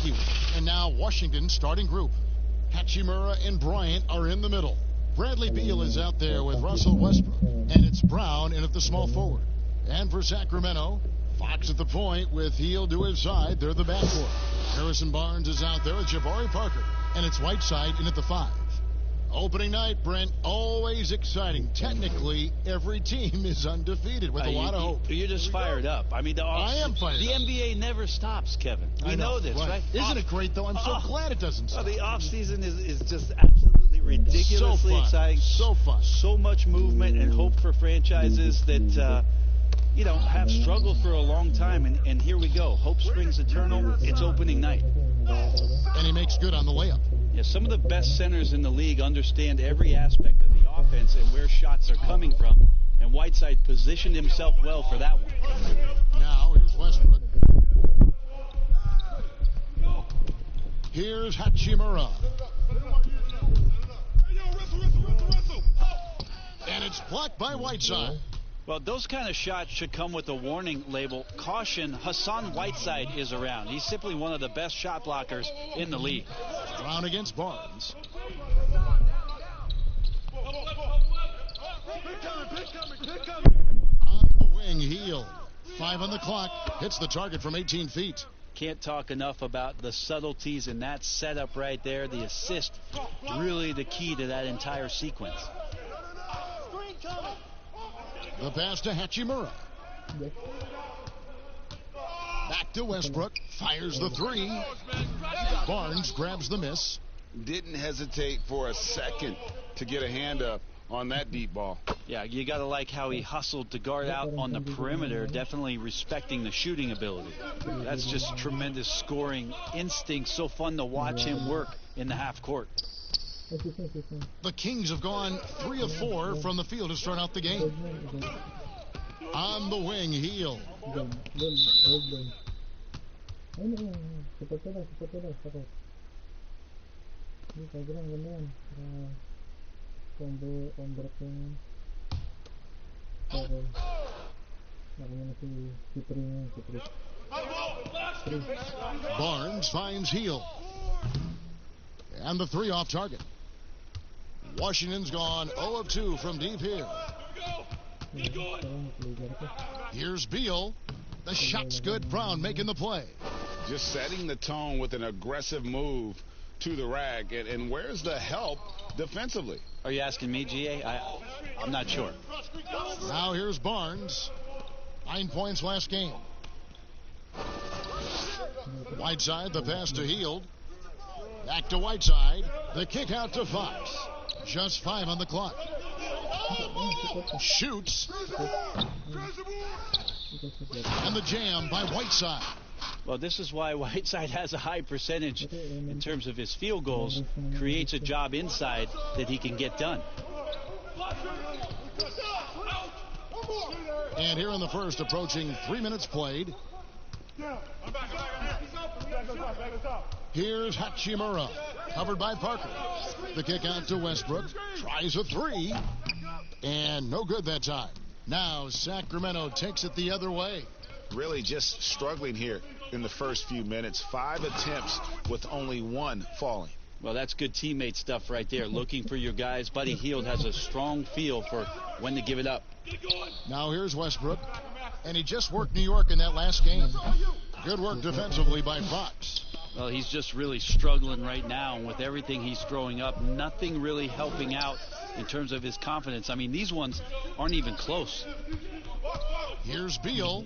you. And now Washington's starting group. Hachimura and Bryant are in the middle. Bradley Beal is out there with Russell Westbrook. And it's Brown in at the small forward. And for Sacramento, Fox at the point with Hield to his side. They're the backcourt. Harrison Barnes is out there with Jabari Parker. And it's Whiteside in at the 5. Opening night, Brent, always exciting. Technically, every team is undefeated with a lot of hope. You're just fired up. I mean, I am fired up. The NBA never stops, Kevin. We know this, right? Isn't it great, though? I'm so glad it doesn't stop. The offseason is just absolutely ridiculously so exciting. So fun. So much movement and hope for franchises that, have struggled for a long time. And here we go. Hope springs eternal. It's opening night. And he makes good on the layup. Yeah, some of the best centers in the league understand every aspect of the offense and where shots are coming from. And Whiteside positioned himself well for that one. Now, here's Westbrook. Here's Hachimura. And it's blocked by Whiteside. Well, those kind of shots should come with a warning label. Caution, Hassan Whiteside is around. He's simply one of the best shot blockers in the league. Brown against Barnes. On the wing, Hield. 5 on the clock. Hits the target from 18 feet. Can't talk enough about the subtleties in that setup right there. The assist, really the key to that entire sequence. The pass to Hachimura. Back to Westbrook. Fires the 3. Barnes grabs the miss. Didn't hesitate for a second to get a hand up on that deep ball. Yeah, you got to like how he hustled to guard out on the perimeter, definitely respecting the shooting ability. That's just tremendous scoring instinct. So fun to watch him work in the half court. The Kings have gone 3 of 4 from the field to start out the game. On the wing, Hield. Barnes finds Hield. And the 3 off target. Washington's gone 0 of 2 from deep here. Here's Beal. The shot's good. Brown making the play. Just setting the tone with an aggressive move to the rack. And where's the help defensively? Are you asking me, GA? I'm not sure. Now here's Barnes. 9 points last game. Whiteside, the pass to Hield. Back to Whiteside. The kick out to Fox. Just 5 on the clock. Shoots. And the jam by Whiteside. Well, this is why Whiteside has a high percentage in terms of his field goals. Creates a job inside that he can get done. And here in the first, approaching 3 minutes played. Here's Hachimura, covered by Parker. The kick out to Westbrook. Tries a 3. And no good that time. Now Sacramento takes it the other way. Really just struggling here in the first few minutes. 5 attempts with only 1 falling. Well, that's good teammate stuff right there. Looking for your guys. Buddy Hield has a strong feel for when to give it up. Now here's Westbrook. And he just worked New York in that last game. Good work defensively by Fox. Well, he's just really struggling right now. And with everything he's throwing up, nothing really helping out in terms of his confidence. I mean, these ones aren't even close. Here's Beal.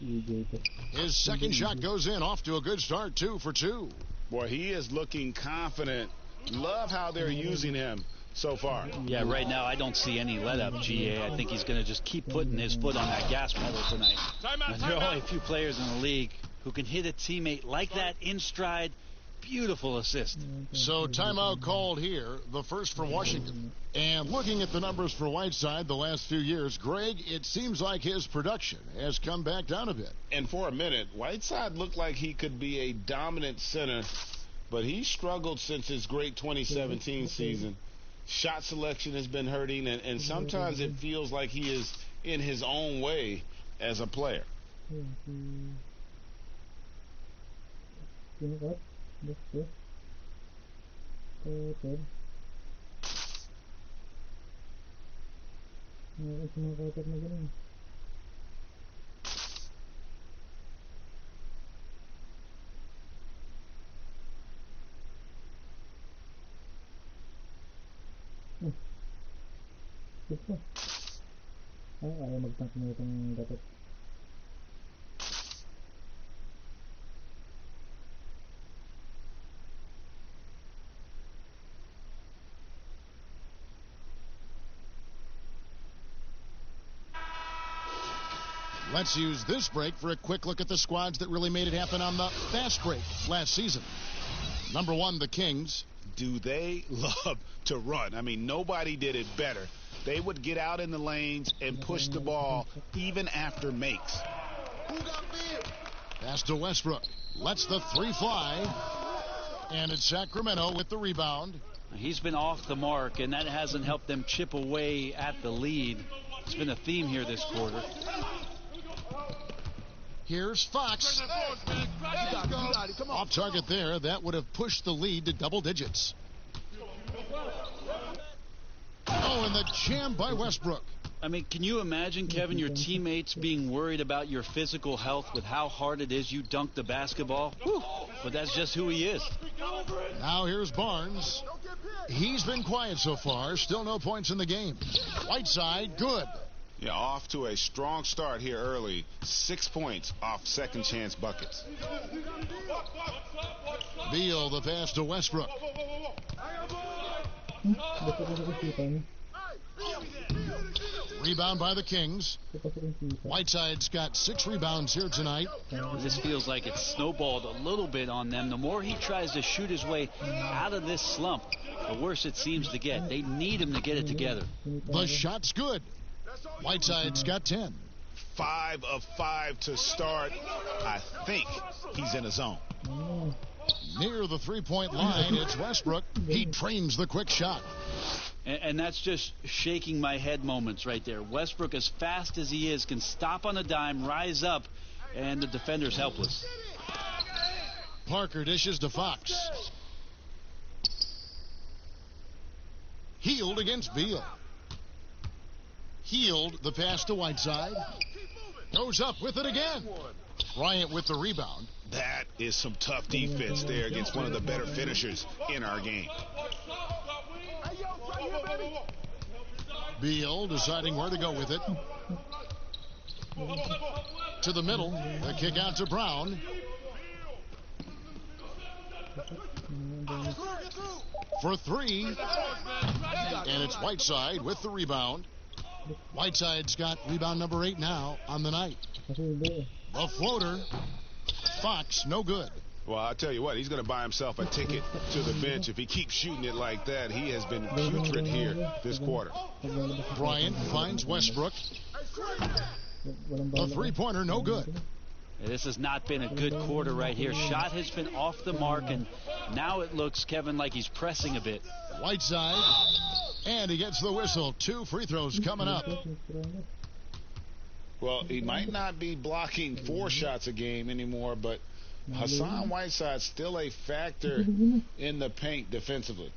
His second shot goes in. Off to a good start. 2 for 2. Boy, he is looking confident. Love how they're using him so far. Yeah, right now I don't see any let up, GA. I think he's going to just keep putting his foot on that gas pedal tonight. There are only a few players in the league who can hit a teammate like that in stride. Beautiful assist. So timeout called here, the first for Washington. And looking at the numbers for Whiteside the last few years, Greg, it seems like his production has come back down a bit. And for a minute, Whiteside looked like he could be a dominant center, but he struggled since his great 2017 season. Shot selection has been hurting, and sometimes it feels like he is in his own way as a player. Ayaw mag-tank mo itong dapat. Let's use this break for a quick look at the squads that really made it happen on the fast break last season. Number 1, the Kings. Do they love to run? I mean, nobody did it better. They would get out in the lanes and push the ball even after makes. Pass to Westbrook. Lets the three fly. And it's Sacramento with the rebound. He's been off the mark, and that hasn't helped them chip away at the lead. It's been a theme here this quarter. Here's Fox. Off target there. That would have pushed the lead to double digits. Oh, and the jam by Westbrook. I mean, can you imagine, Kevin, your teammates being worried about your physical health with how hard it is you dunk the basketball? Whew. But that's just who he is. Now here's Barnes. He's been quiet so far. Still no points in the game. Whiteside, good. Yeah, off to a strong start here early. 6 points off second chance buckets. Beal, the pass to Westbrook. Rebound by the Kings. Whiteside's got 6 rebounds here tonight. This feels like it's snowballed a little bit on them. The more he tries to shoot his way out of this slump, the worse it seems to get. They need him to get it together. The shot's good. Whiteside's got 10. 5 of 5 to start. I think he's in a zone. Near the three-point line, it's Westbrook. He trains the quick shot. And that's just shaking my head moments right there. Westbrook, as fast as he is, can stop on a dime, rise up, and the defender's helpless. Parker dishes to Fox. Healed against Beal. Healed, the pass to Whiteside. Goes up with it again. Bryant with the rebound. That is some tough defense there against one of the better finishers in our game. Beal deciding where to go with it. To the middle. The kick out to Brown. For 3. And it's Whiteside with the rebound. Whiteside's got rebound number 8 now on the night. The floater. Fox, no good. Well, I'll tell you what, he's going to buy himself a ticket to the bench if he keeps shooting it like that. He has been putrid here this quarter. Bryant finds Westbrook. The three-pointer, no good. This has not been a good quarter right here. Shot has been off the mark, and now it looks, Kevin, like he's pressing a bit. Whiteside, and he gets the whistle. 2 free throws coming up. Well, he might not be blocking 4 shots a game anymore, but Hassan Whiteside's still a factor in the paint defensively.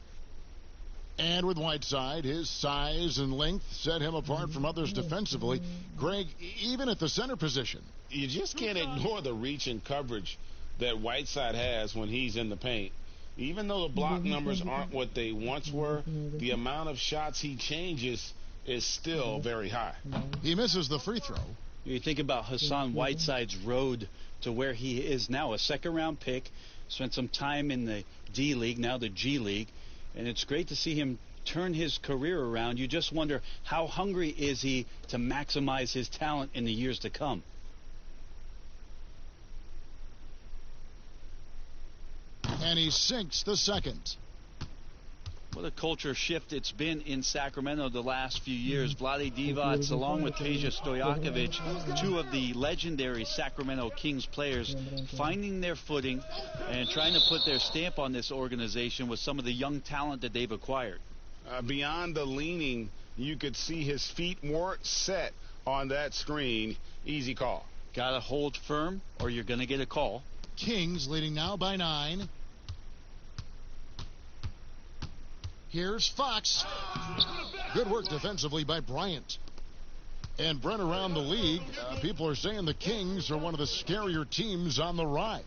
And with Whiteside, his size and length set him apart from others defensively. Greg, even at the center position. You just can't ignore the reach and coverage that Whiteside has when he's in the paint. Even though the block numbers aren't what they once were, the amount of shots he changes is still very high. He misses the free throw. You think about Hassan Whiteside's road to where he is now, a second-round pick, spent some time in the D League, now the G League, and it's great to see him turn his career around. You just wonder, how hungry is he to maximize his talent in the years to come? And he sinks the second. What a culture shift it's been in Sacramento the last few years. Vlade Divac, along with Peja Stojakovic, 2 of the legendary Sacramento Kings players, finding their footing and trying to put their stamp on this organization with some of the young talent that they've acquired. Beyond the leaning, you could see his feet weren't set on that screen. Easy call. Got to hold firm or you're going to get a call. Kings leading now by 9. Here's Fox. Good work defensively by Bryant. And Brent, around the league, people are saying the Kings are one of the scarier teams on the rise.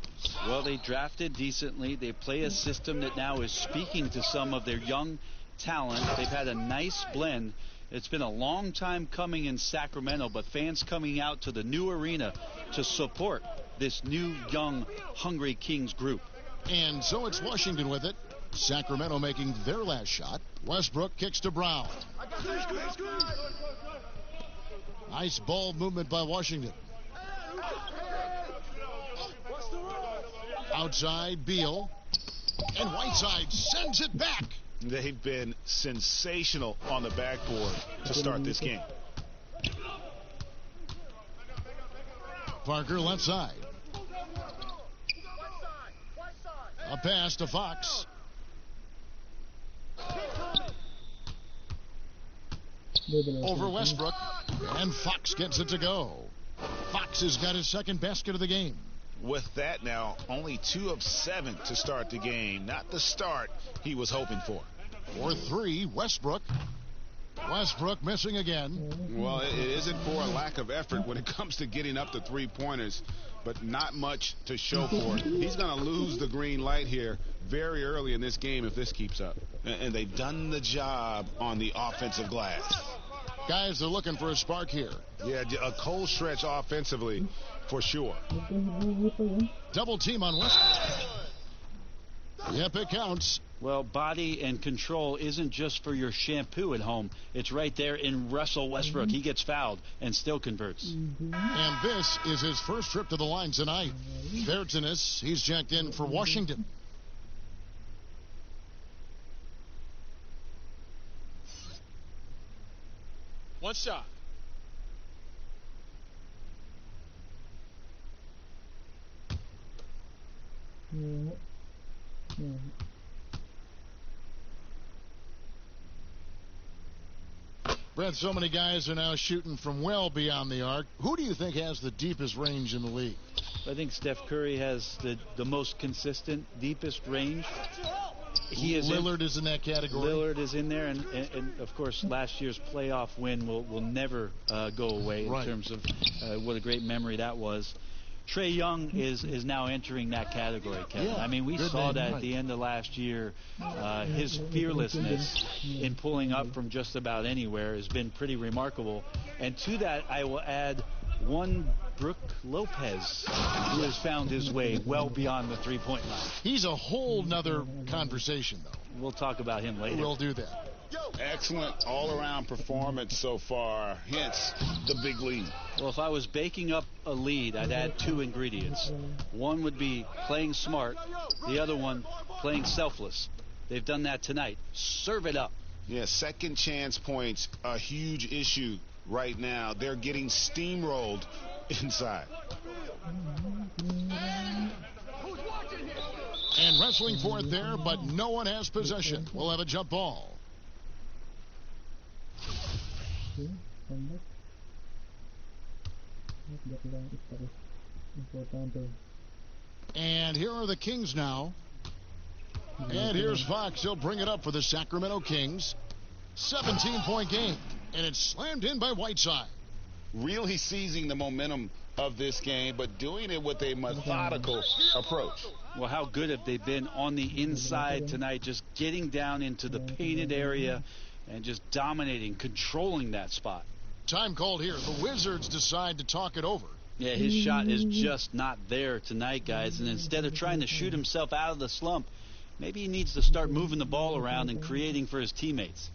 Well, they drafted decently. They play a system that now is speaking to some of their young talent. They've had a nice blend. It's been a long time coming in Sacramento, but fans coming out to the new arena to support this new, young, hungry Kings group. And so it's Washington with it. Sacramento making their last shot. Westbrook kicks to Brown. Nice ball movement by Washington. Outside, Beal. And Whiteside sends it back. They've been sensational on the backboard to start this game. Parker left side. A pass to Fox. Over Westbrook. And Fox gets it to go. Fox has got his second basket of the game. With that now, only 2 of 7 to start the game. Not the start he was hoping for. For 3, Westbrook. Westbrook missing again. Well, it isn't for a lack of effort when it comes to getting up to three-pointers, but not much to show for it. He's going to lose the green light here very early in this game if this keeps up. And they've done the job on the offensive glass. Guys are looking for a spark here. Yeah, a cold stretch offensively for sure. Double team on Westbrook. Yep, it counts. Well, body and control isn't just for your shampoo at home. It's right there in Russell Westbrook. He gets fouled and still converts. And this is his first trip to the line tonight. Vertinis, he's checked in for Washington. One shot. Brett, so many guys are now shooting from well beyond the arc. Who do you think has the deepest range in the league? I think Steph Curry has the most consistent, deepest range. Lillard is in that category. Lillard is in there, and of course, last year's playoff win will never go away in terms of what a great memory that was. Trae Young is now entering that category, Kevin. Yeah, I mean, we saw that at the end of last year. His fearlessness in pulling up from just about anywhere has been pretty remarkable. And to that, I will add one Brook Lopez, who has found his way well beyond the three-point line. He's a whole nother conversation, though. We'll talk about him later. We'll do that. Excellent all-around performance so far, hence the big lead. Well, if I was baking up a lead, I'd add 2 ingredients. One would be playing smart. The other one, playing selfless. They've done that tonight. Serve it up. Yeah, second chance points, a huge issue right now. They're getting steamrolled inside. And wrestling for it there, but no one has possession. We'll have a jump ball. And here are the Kings now. And here's Fox. He'll bring it up for the Sacramento Kings. 17-point game. And it's slammed in by Whiteside. Really seizing the momentum of this game, but doing it with a methodical approach. Well, how good have they been on the inside tonight, just getting down into the painted area and just dominating, controlling that spot. Time called here. The Wizards decide to talk it over. Yeah, his shot is just not there tonight, guys. And instead of trying to shoot himself out of the slump, maybe he needs to start moving the ball around and creating for his teammates.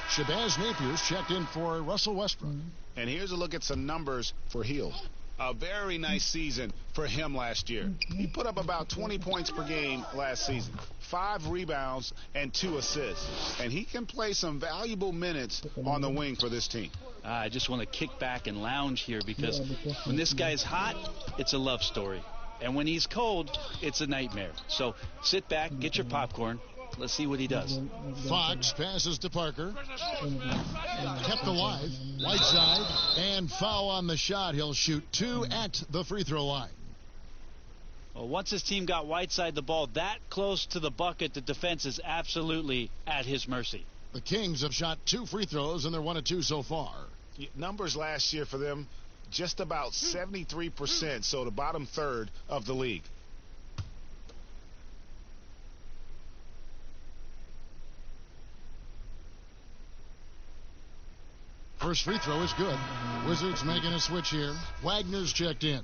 Shabazz Napier's checked in for Russell Westbrook. And here's a look at some numbers for Hield. A very nice season for him last year. He put up about 20 points per game last season, 5 rebounds and 2 assists. And he can play some valuable minutes on the wing for this team. I just want to kick back and lounge here because when this guy's hot, it's a love story. And when he's cold, it's a nightmare. So sit back, get your popcorn. Let's see what he does. Fox passes to Parker. Kept alive. Whiteside. And foul on the shot. He'll shoot 2 at the free throw line. Well, once his team got Whiteside the ball that close to the bucket, the defense is absolutely at his mercy. The Kings have shot 2 free throws, and they're 1 of 2 so far. Numbers last year for them, just about 73%, so the bottom third of the league. First free throw is good. Wizards making a switch here. Wagner's checked in.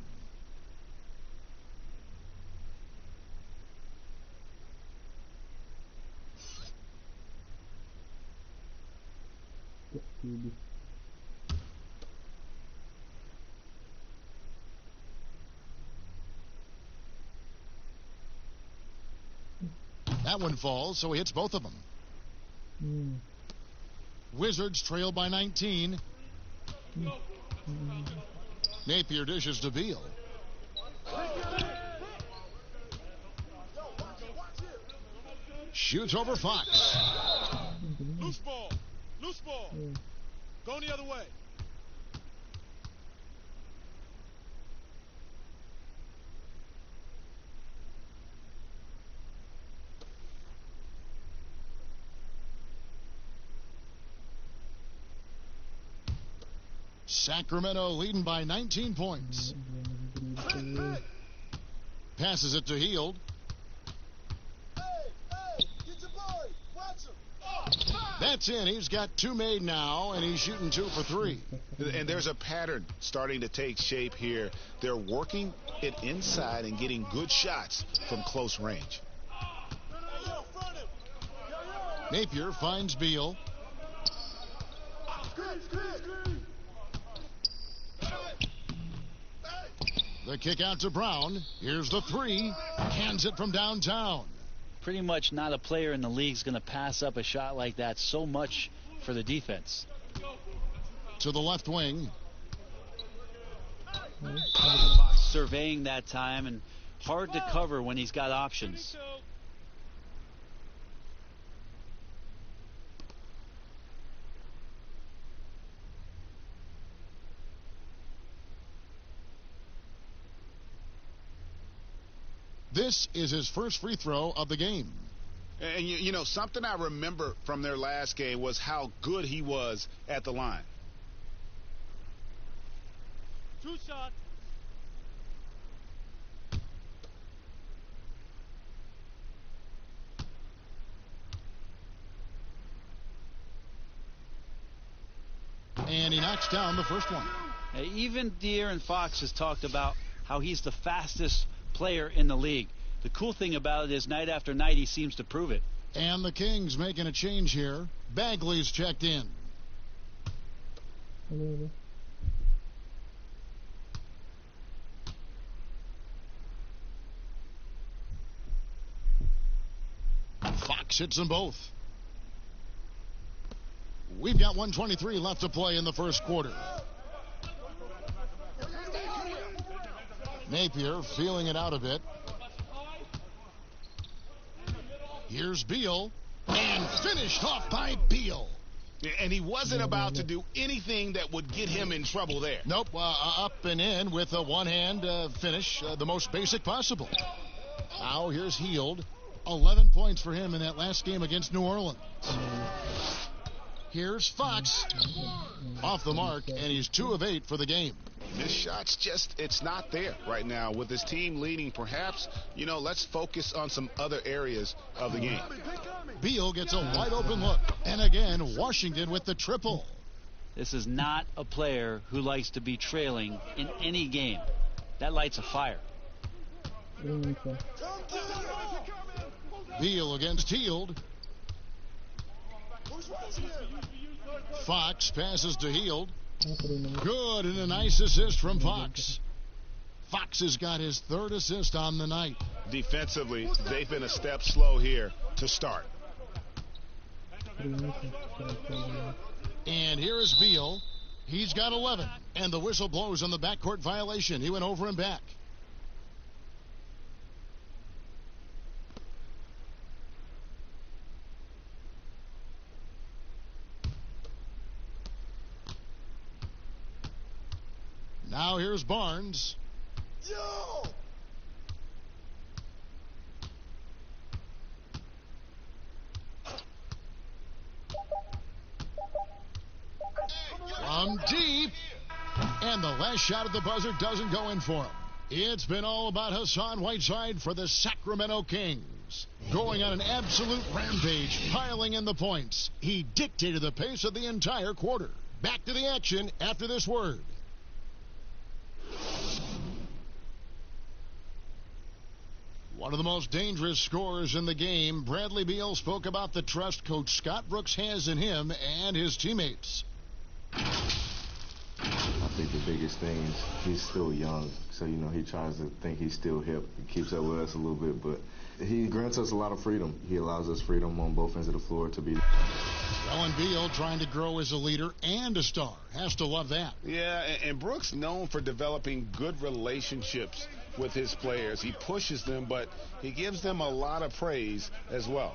That one falls, so he hits both of them. Wizards trail by 19. Napier dishes to Beal. Shoots over Fox. Loose ball. Loose ball. Going the other way. Sacramento leading by 19 points. Passes it to Hield. That's in. He's got 2 made now, and he's shooting 2 for 3. And there's a pattern starting to take shape here. They're working it inside and getting good shots from close range. Napier finds Beal. The kick out to Brown. Here's the 3. Cans it from downtown. Pretty much not a player in the league is going to pass up a shot like that so much for the defense. To the left wing. Surveying that time, and hard to cover when he's got options. This is his first free throw of the game. And you know, something I remember from their last game was how good he was at the line. 2 shots. And he knocks down the first one. Even De'Aaron Fox has talked about how he's the fastest player in the league. The cool thing about it is night after night he seems to prove it. And the Kings making a change here. Bagley's checked in. Fox hits them both. We've got 1:23 left to play in the first quarter. Napier feeling it out a bit. Here's Beal, and finished off by Beal. And he wasn't about to do anything that would get him in trouble there. Nope, up and in with a one-hand finish, the most basic possible. Now here's Hield. 11 points for him in that last game against New Orleans. Here's Fox. Off the mark, and he's 2 of 8 for the game. His shot's just, it's not there right now. With his team leading, perhaps, you know, let's focus on some other areas of the game. Beal gets a wide open look. And again, Washington with the triple. This is not a player who likes to be trailing in any game. That lights a fire. Beal against Hield. Fox passes to Hield. Good, and a nice assist from Fox. Fox has got his third assist on the night. Defensively, they've been a step slow here to start. And here is Beal. He's got 11, and the whistle blows on the backcourt violation. He went over and back. Now here's Barnes. Yo! From deep. And the last shot at the buzzer doesn't go in for him. It's been all about Hassan Whiteside for the Sacramento Kings. Going on an absolute rampage, piling in the points. He dictated the pace of the entire quarter. Back to the action after this word. One of the most dangerous scorers in the game, Bradley Beal spoke about the trust Coach Scott Brooks has in him and his teammates. I think the biggest thing is he's still young, so, he tries to think he's still hip. He keeps up with us a little bit, but he grants us a lot of freedom. He allows us freedom on both ends of the floor to be. Ellen Beal trying to grow as a leader and a star. Has to love that. Yeah, and Brooks known for developing good relationships with his players. He pushes them, but he gives them a lot of praise as well.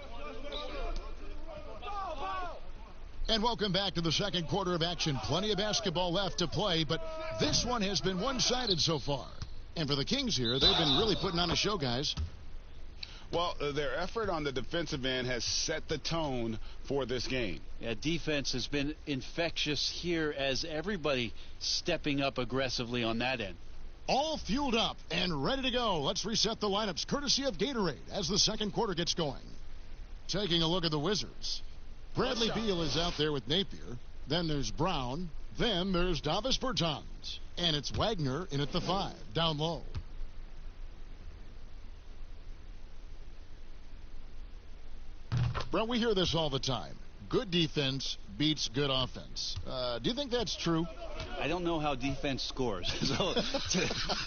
And welcome back to the second quarter of action. Plenty of basketball left to play, but this one has been one-sided so far. And for the Kings here, they've been really putting on a show, guys. Well, their effort on the defensive end has set the tone for this game. Yeah, defense has been infectious here as everybody stepping up aggressively on that end. All fueled up and ready to go. Let's reset the lineups courtesy of Gatorade as the second quarter gets going. Taking a look at the Wizards. Bradley Beal is out there with Napier. Then there's Brown. Then there's Davis Bertans. And it's Wagner in at the 5, down low. Well, we hear this all the time. Good defense beats good offense. Do you think that's true? I don't know how defense scores. So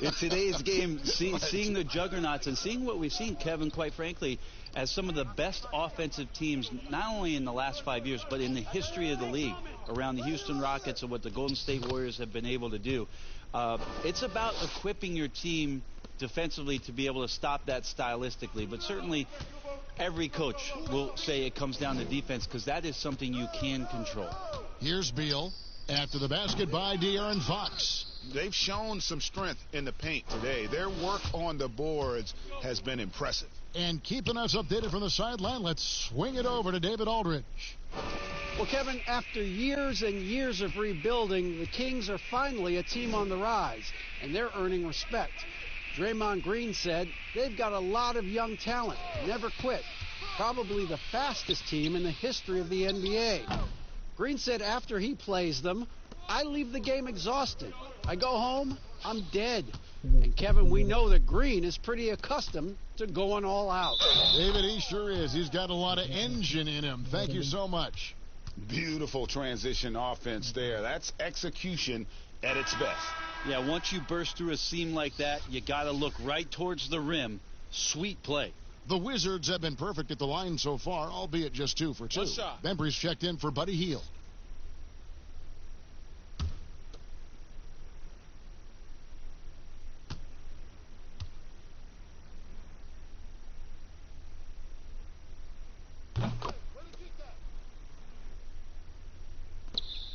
in today's game, seeing the juggernauts and seeing what we've seen, Kevin, quite frankly, as some of the best offensive teams, not only in the last 5 years, but in the history of the league, around the Houston Rockets and what the Golden State Warriors have been able to do. It's about equipping your team defensively to be able to stop that stylistically, but certainly every coach will say it comes down to defense because that is something you can control. Here's Beal after the basket by De'Aaron Fox. They've shown some strength in the paint today. Their work on the boards has been impressive. And keeping us updated from the sideline, let's swing it over to David Aldridge. Well, Kevin, after years and years of rebuilding, the Kings are finally a team on the rise, and they're earning respect. Draymond Green said they've got a lot of young talent, never quit, probably the fastest team in the history of the NBA. Green said after he plays them, I leave the game exhausted. I go home, I'm dead. And, Kevin, we know that Green is pretty accustomed to going all out. David, he sure is. He's got a lot of engine in him. Thank you so much. Beautiful transition offense there. That's execution at its best. Yeah, once you burst through a seam like that, you got to look right towards the rim. Sweet play. The Wizards have been perfect at the line so far, albeit just 2 for 2. Bembry's checked in for Buddy Hield.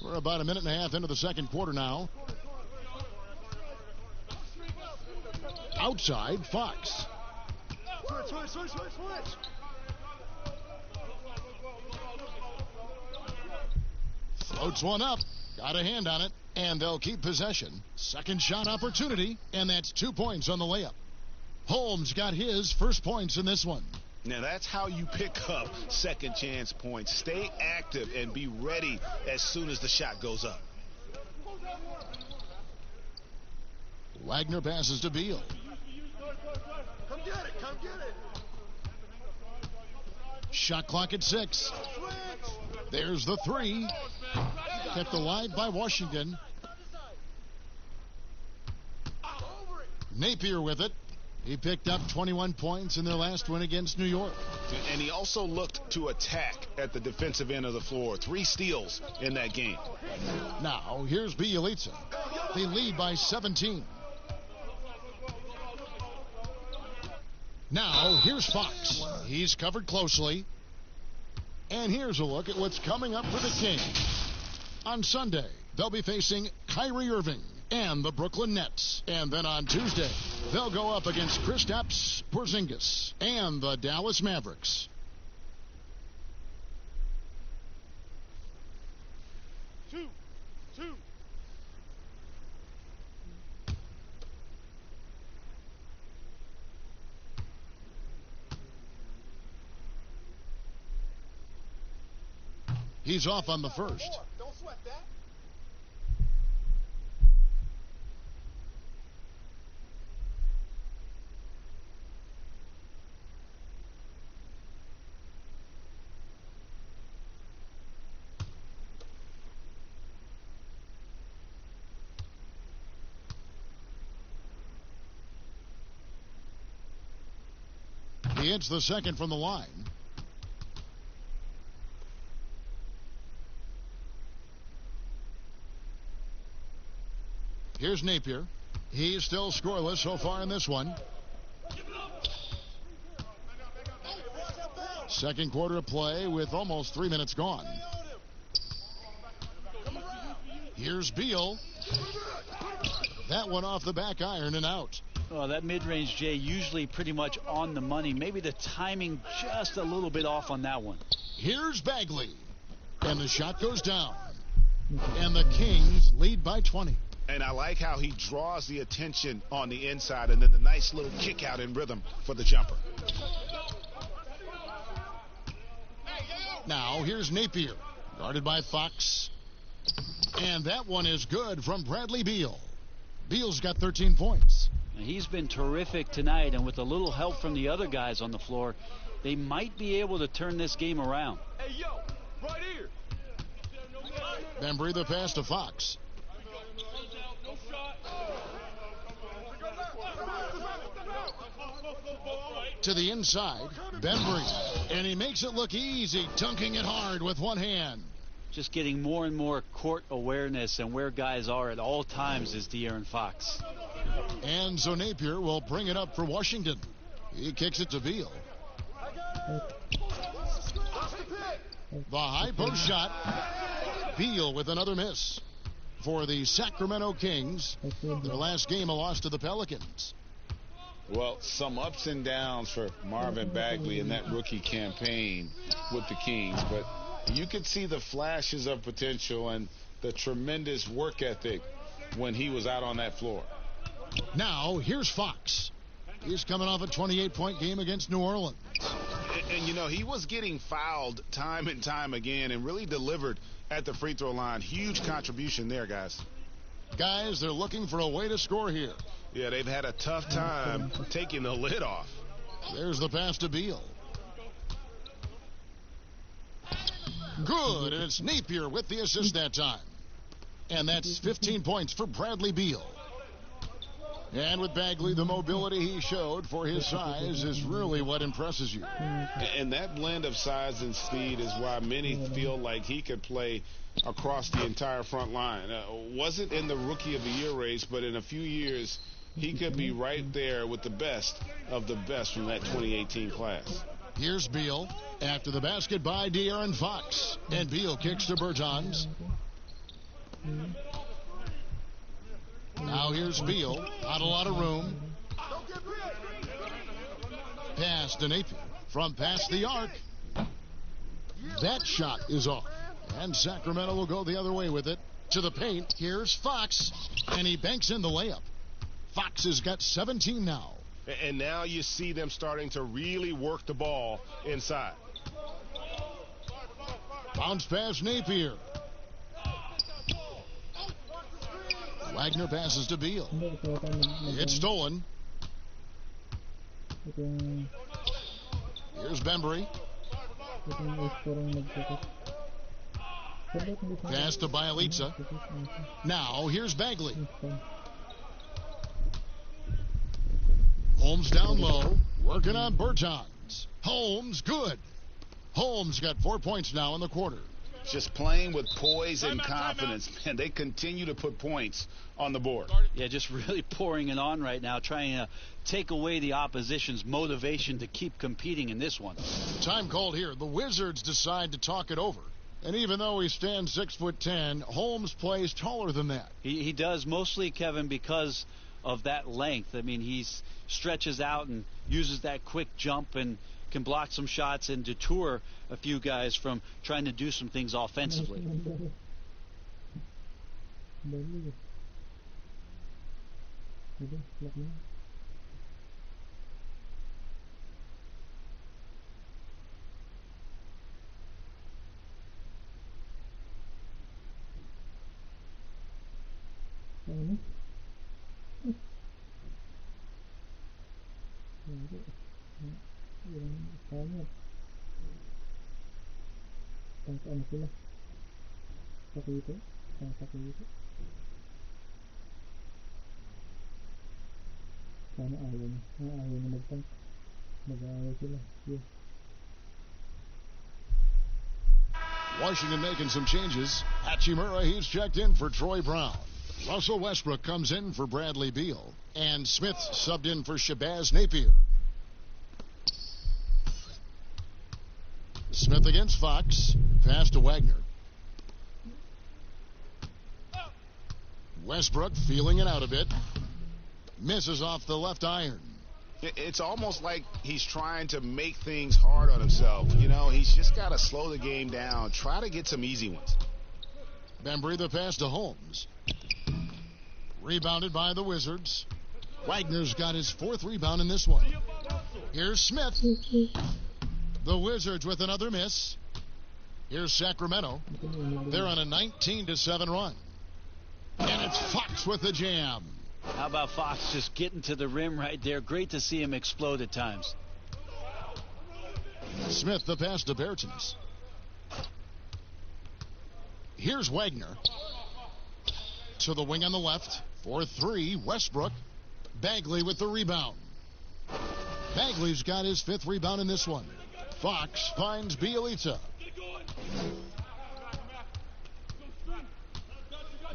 We're about a minute and a half into the second quarter now. Outside, Fox. Floats one up. Got a hand on it. And they'll keep possession. Second shot opportunity. And that's 2 points on the layup. Holmes got his first points in this one. Now, that's how you pick up second chance points. Stay active and be ready as soon as the shot goes up. Wagner passes to Beal. Shot clock at 6. There's the 3. Kept alive by Washington. Napier with it. He picked up 21 points in their last win against New York. And he also looked to attack at the defensive end of the floor. 3 steals in that game. Now, here's Bielitsa. They lead by 17. Now, here's Fox. He's covered closely. And here's a look at what's coming up for the Kings. On Sunday, they'll be facing Kyrie Irving and the Brooklyn Nets. And then on Tuesday, they'll go up against Kristaps Porzingis and the Dallas Mavericks. Two. He's off on the first. Don't sweat that. He hits the second from the line. Here's Napier. He's still scoreless so far in this one. Second quarter of play with almost 3 minutes gone. Here's Beal. That one off the back iron and out. Oh, that mid-range, Jay, usually pretty much on the money. Maybe the timing just a little bit off on that one. Here's Bagley. And the shot goes down. And the Kings lead by 20. And I like how he draws the attention on the inside and then the nice little kick out in rhythm for the jumper. Now here's Napier, guarded by Fox. And that one is good from Bradley Beal. Beal's got 13 points. And he's been terrific tonight, and with a little help from the other guys on the floor, they might be able to turn this game around. Hey, yo, right here. Bembry the pass to Fox. To the inside, Bembry, and he makes it look easy, dunking it hard with one hand. Just getting more and more court awareness and where guys are at all times is De'Aaron Fox. And so Napier will bring it up for Washington. He kicks it to Beal. The high post shot. Beal with another miss. For the Sacramento Kings, their last game a loss to the Pelicans. Well, some ups and downs for Marvin Bagley in that rookie campaign with the Kings, but you could see the flashes of potential and the tremendous work ethic when he was out on that floor. Now, here's Fox. He's coming off a 28-point game against New Orleans. And, you know, he was getting fouled time and time again and really delivered at the free throw line. Huge contribution there, guys. Guys, they're looking for a way to score here. Yeah, they've had a tough time taking the lid off. There's the pass to Beal. Good, and it's Napier with the assist that time. And that's 15 points for Bradley Beal. And with Bagley, the mobility he showed for his size is really what impresses you. And that blend of size and speed is why many feel like he could play across the entire front line. Wasn't in the Rookie of the Year race, but in a few years, he could be right there with the best of the best from that 2018 class. Here's Beal after the basket by De'Aaron Fox. And Beal kicks to Bertans. Now here's Beal. Not a lot of room. Pass to Napier. From past the arc. That shot is off. And Sacramento will go the other way with it. To the paint. Here's Fox. And he banks in the layup. Fox has got 17 now. And now you see them starting to really work the ball inside. Bounce pass Napier. Wagner passes to Beal. It's stolen. Here's Bembry. Pass to Bialica. Now here's Bagley. Holmes down low, working on Bertans. Holmes, good. Holmes got 4 points now in the quarter. Just playing with poise and confidence, man. They continue to put points on the board. Yeah, just really pouring it on right now, trying to take away the opposition's motivation to keep competing in this one. Time called here. The Wizards decide to talk it over. And even though he stands 6'10", Holmes plays taller than that. He does, mostly, Kevin, because of that length. I mean, he stretches out and uses that quick jump and can block some shots and deter a few guys from trying to do some things offensively. Washington making some changes. Hachimura, he's checked in for Troy Brown. Russell Westbrook comes in for Bradley Beal. And Smith subbed in for Shabazz Napier. Smith against Fox. Pass to Wagner. Westbrook feeling it out a bit. Misses off the left iron. It's almost like he's trying to make things hard on himself. You know, he's just got to slow the game down. Try to get some easy ones. Bembry the pass to Holmes. Rebounded by the Wizards. Wagner's got his 4th rebound in this one. Here's Smith. The Wizards with another miss. Here's Sacramento. They're on a 19-7 run. And it's Fox with the jam. How about Fox just getting to the rim right there? Great to see him explode at times. Smith the pass to Bertans. Here's Wagner. To the wing on the left. For 3, Westbrook. Bagley with the rebound. Bagley's got his 5th rebound in this one. Fox finds Bialica.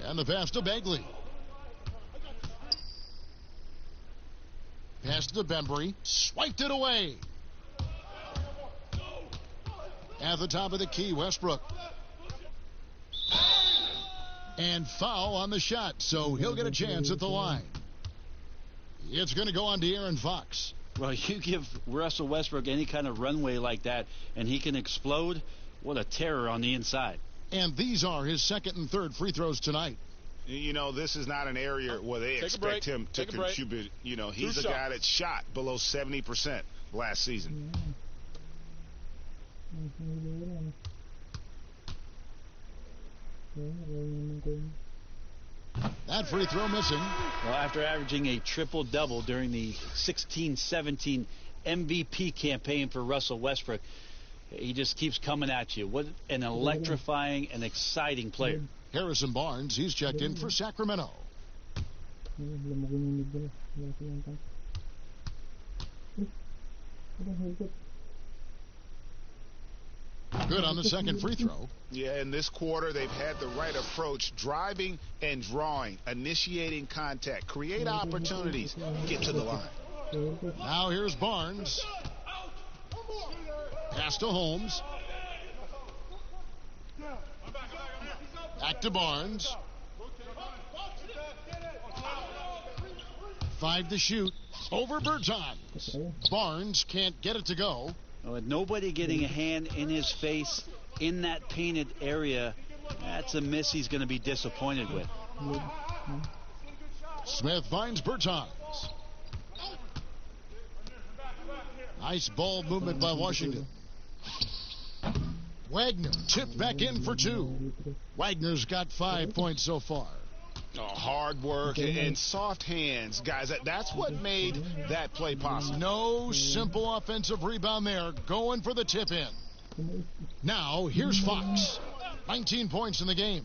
And the pass to Bagley. Pass to Bembry. Swiped it away. At the top of the key, Westbrook. And foul on the shot, so he'll get a chance at the line. It's going to go on to Aaron Fox. Well, you give Russell Westbrook any kind of runway like that, and he can explode. What a terror on the inside. And these are his 2nd and 3rd free throws tonight. You know, this is not an area where they expect him to contribute. You know, he's a guy that shot below 70% last season. That free throw missing. Well, after averaging a triple-double during the 16-17 MVP campaign for Russell Westbrook, he just keeps coming at you. What an electrifying and exciting player. Harrison Barnes, he's checked in for Sacramento. Good on the 2nd free throw. Yeah, in this quarter, they've had the right approach, driving and drawing, initiating contact, create opportunities, get to the line. Now here's Barnes. Pass to Holmes. Back to Barnes. 5 to shoot. Over Bertans. Barnes can't get it to go. With nobody getting a hand in his face in that painted area, that's a miss he's going to be disappointed with. Smith finds Bertans. Nice ball movement by Washington. Wagner tipped back in for 2. Wagner's got 5 points so far. Hard work and soft hands, guys. That's what made that play possible. No simple offensive rebound there. Going for the tip in. Now, here's Fox. 19 points in the game.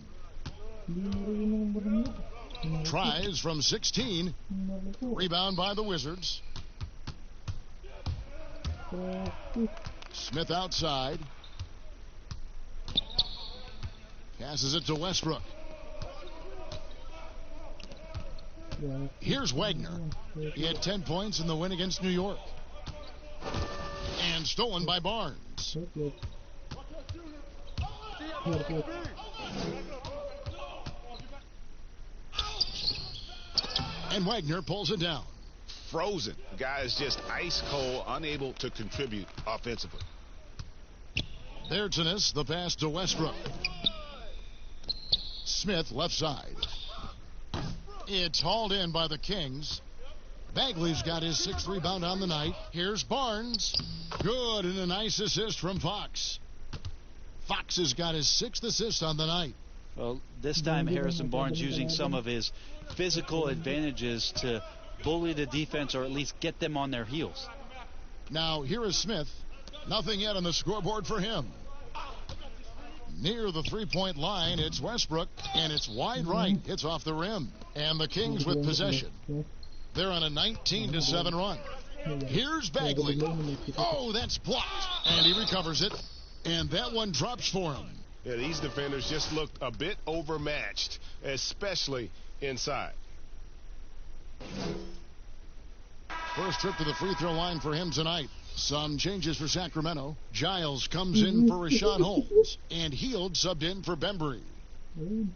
Tries from 16. Rebound by the Wizards. Smith outside. Passes it to Westbrook. Here's Wagner. He had 10 points in the win against New York. And stolen by Barnes. And Wagner pulls it down. Frozen. The guy is just ice cold, unable to contribute offensively. There's Tennis, the pass to Westbrook. Smith left side. It's hauled in by the Kings. Bagley's got his 6th rebound on the night. Here's Barnes. Good, and a nice assist from Fox. Fox has got his 6th assist on the night. Well, this time Harrison Barnes using some of his physical advantages to bully the defense or at least get them on their heels. Now here is Smith. Nothing yet on the scoreboard for him. Near the three-point line, it's Westbrook, and it's wide right. It's off the rim. And the Kings with possession. They're on a 19-7 run. Here's Bagley. Oh, that's blocked. And he recovers it. And that one drops for him. Yeah, these defenders just looked a bit overmatched, especially inside. First trip to the free throw line for him tonight. Some changes for Sacramento. Giles comes in for Rashawn Holmes. And Heald subbed in for Bembry. One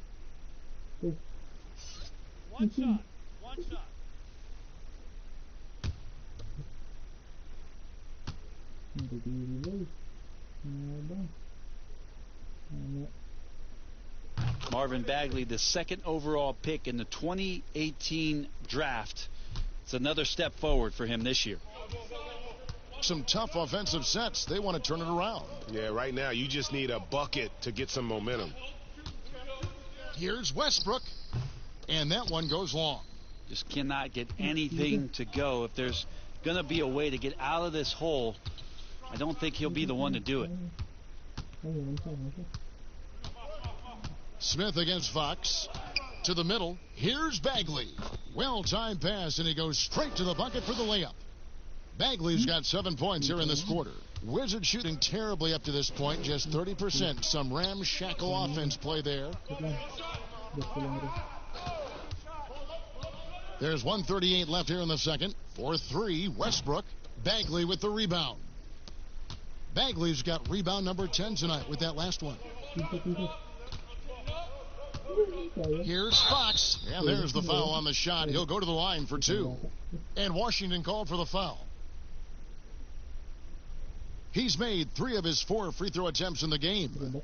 shot. One shot. Marvin Bagley, the 2nd overall pick in the 2018 draft. It's another step forward for him this year. Some tough offensive sets. They want to turn it around. Yeah, right now you just need a bucket to get some momentum. Here's Westbrook. And that one goes long. Just cannot get anything to go. If there's going to be a way to get out of this hole, I don't think he'll be the one to do it. Smith against Fox. To the middle. Here's Bagley. Well-timed pass, and he goes straight to the bucket for the layup. Bagley's got 7 points here in this quarter. Wizards shooting terribly up to this point, just 30%. Some ramshackle offense play there. There's 1:38 left here in the second. 4-3, Westbrook. Bagley with the rebound. Bagley's got rebound number 10 tonight with that last one. Here's Fox. And there's the foul on the shot. He'll go to the line for 2. And Washington called for the foul. He's made 3 of his 4 free throw attempts in the game.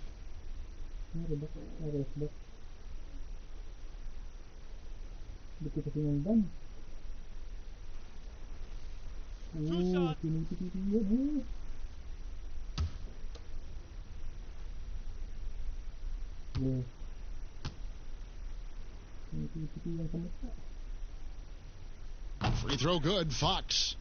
Free throw good, Fox.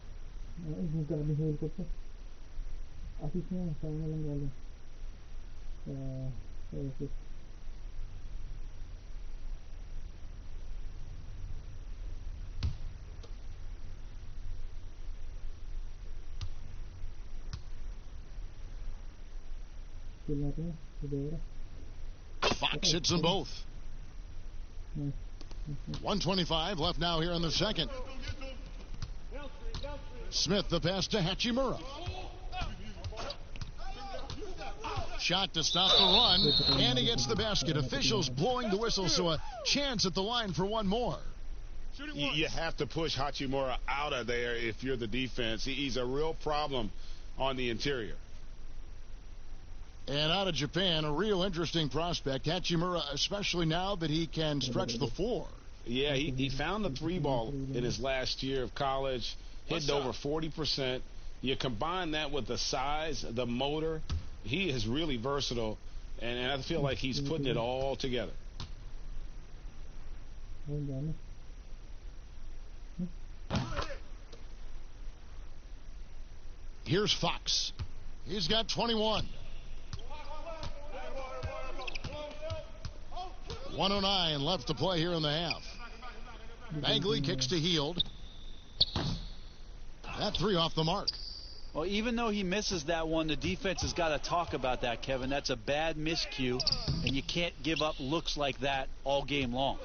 Fox hits them both. 1:25 left now here in the second. Smith the pass to Hachimura. Shot to stop the run, and he gets the basket. Officials blowing the whistle, so a chance at the line for one more. You have to push Hachimura out of there if you're the defense. He's a real problem on the interior. And out of Japan, a real interesting prospect. Hachimura, especially now that he can stretch the floor. Yeah, he found the 3-ball in his last year of college, hitting over 40%. You combine that with the size, the motor, he is really versatile, and I feel like he's putting it all together. Here's Fox. He's got 21. 1:09 left to play here in the half. Bagley kicks to Heald. That three off the mark. Well, even though he misses that one, the defense has got to talk about that, Kevin. That's a bad miscue, and you can't give up looks like that all game long.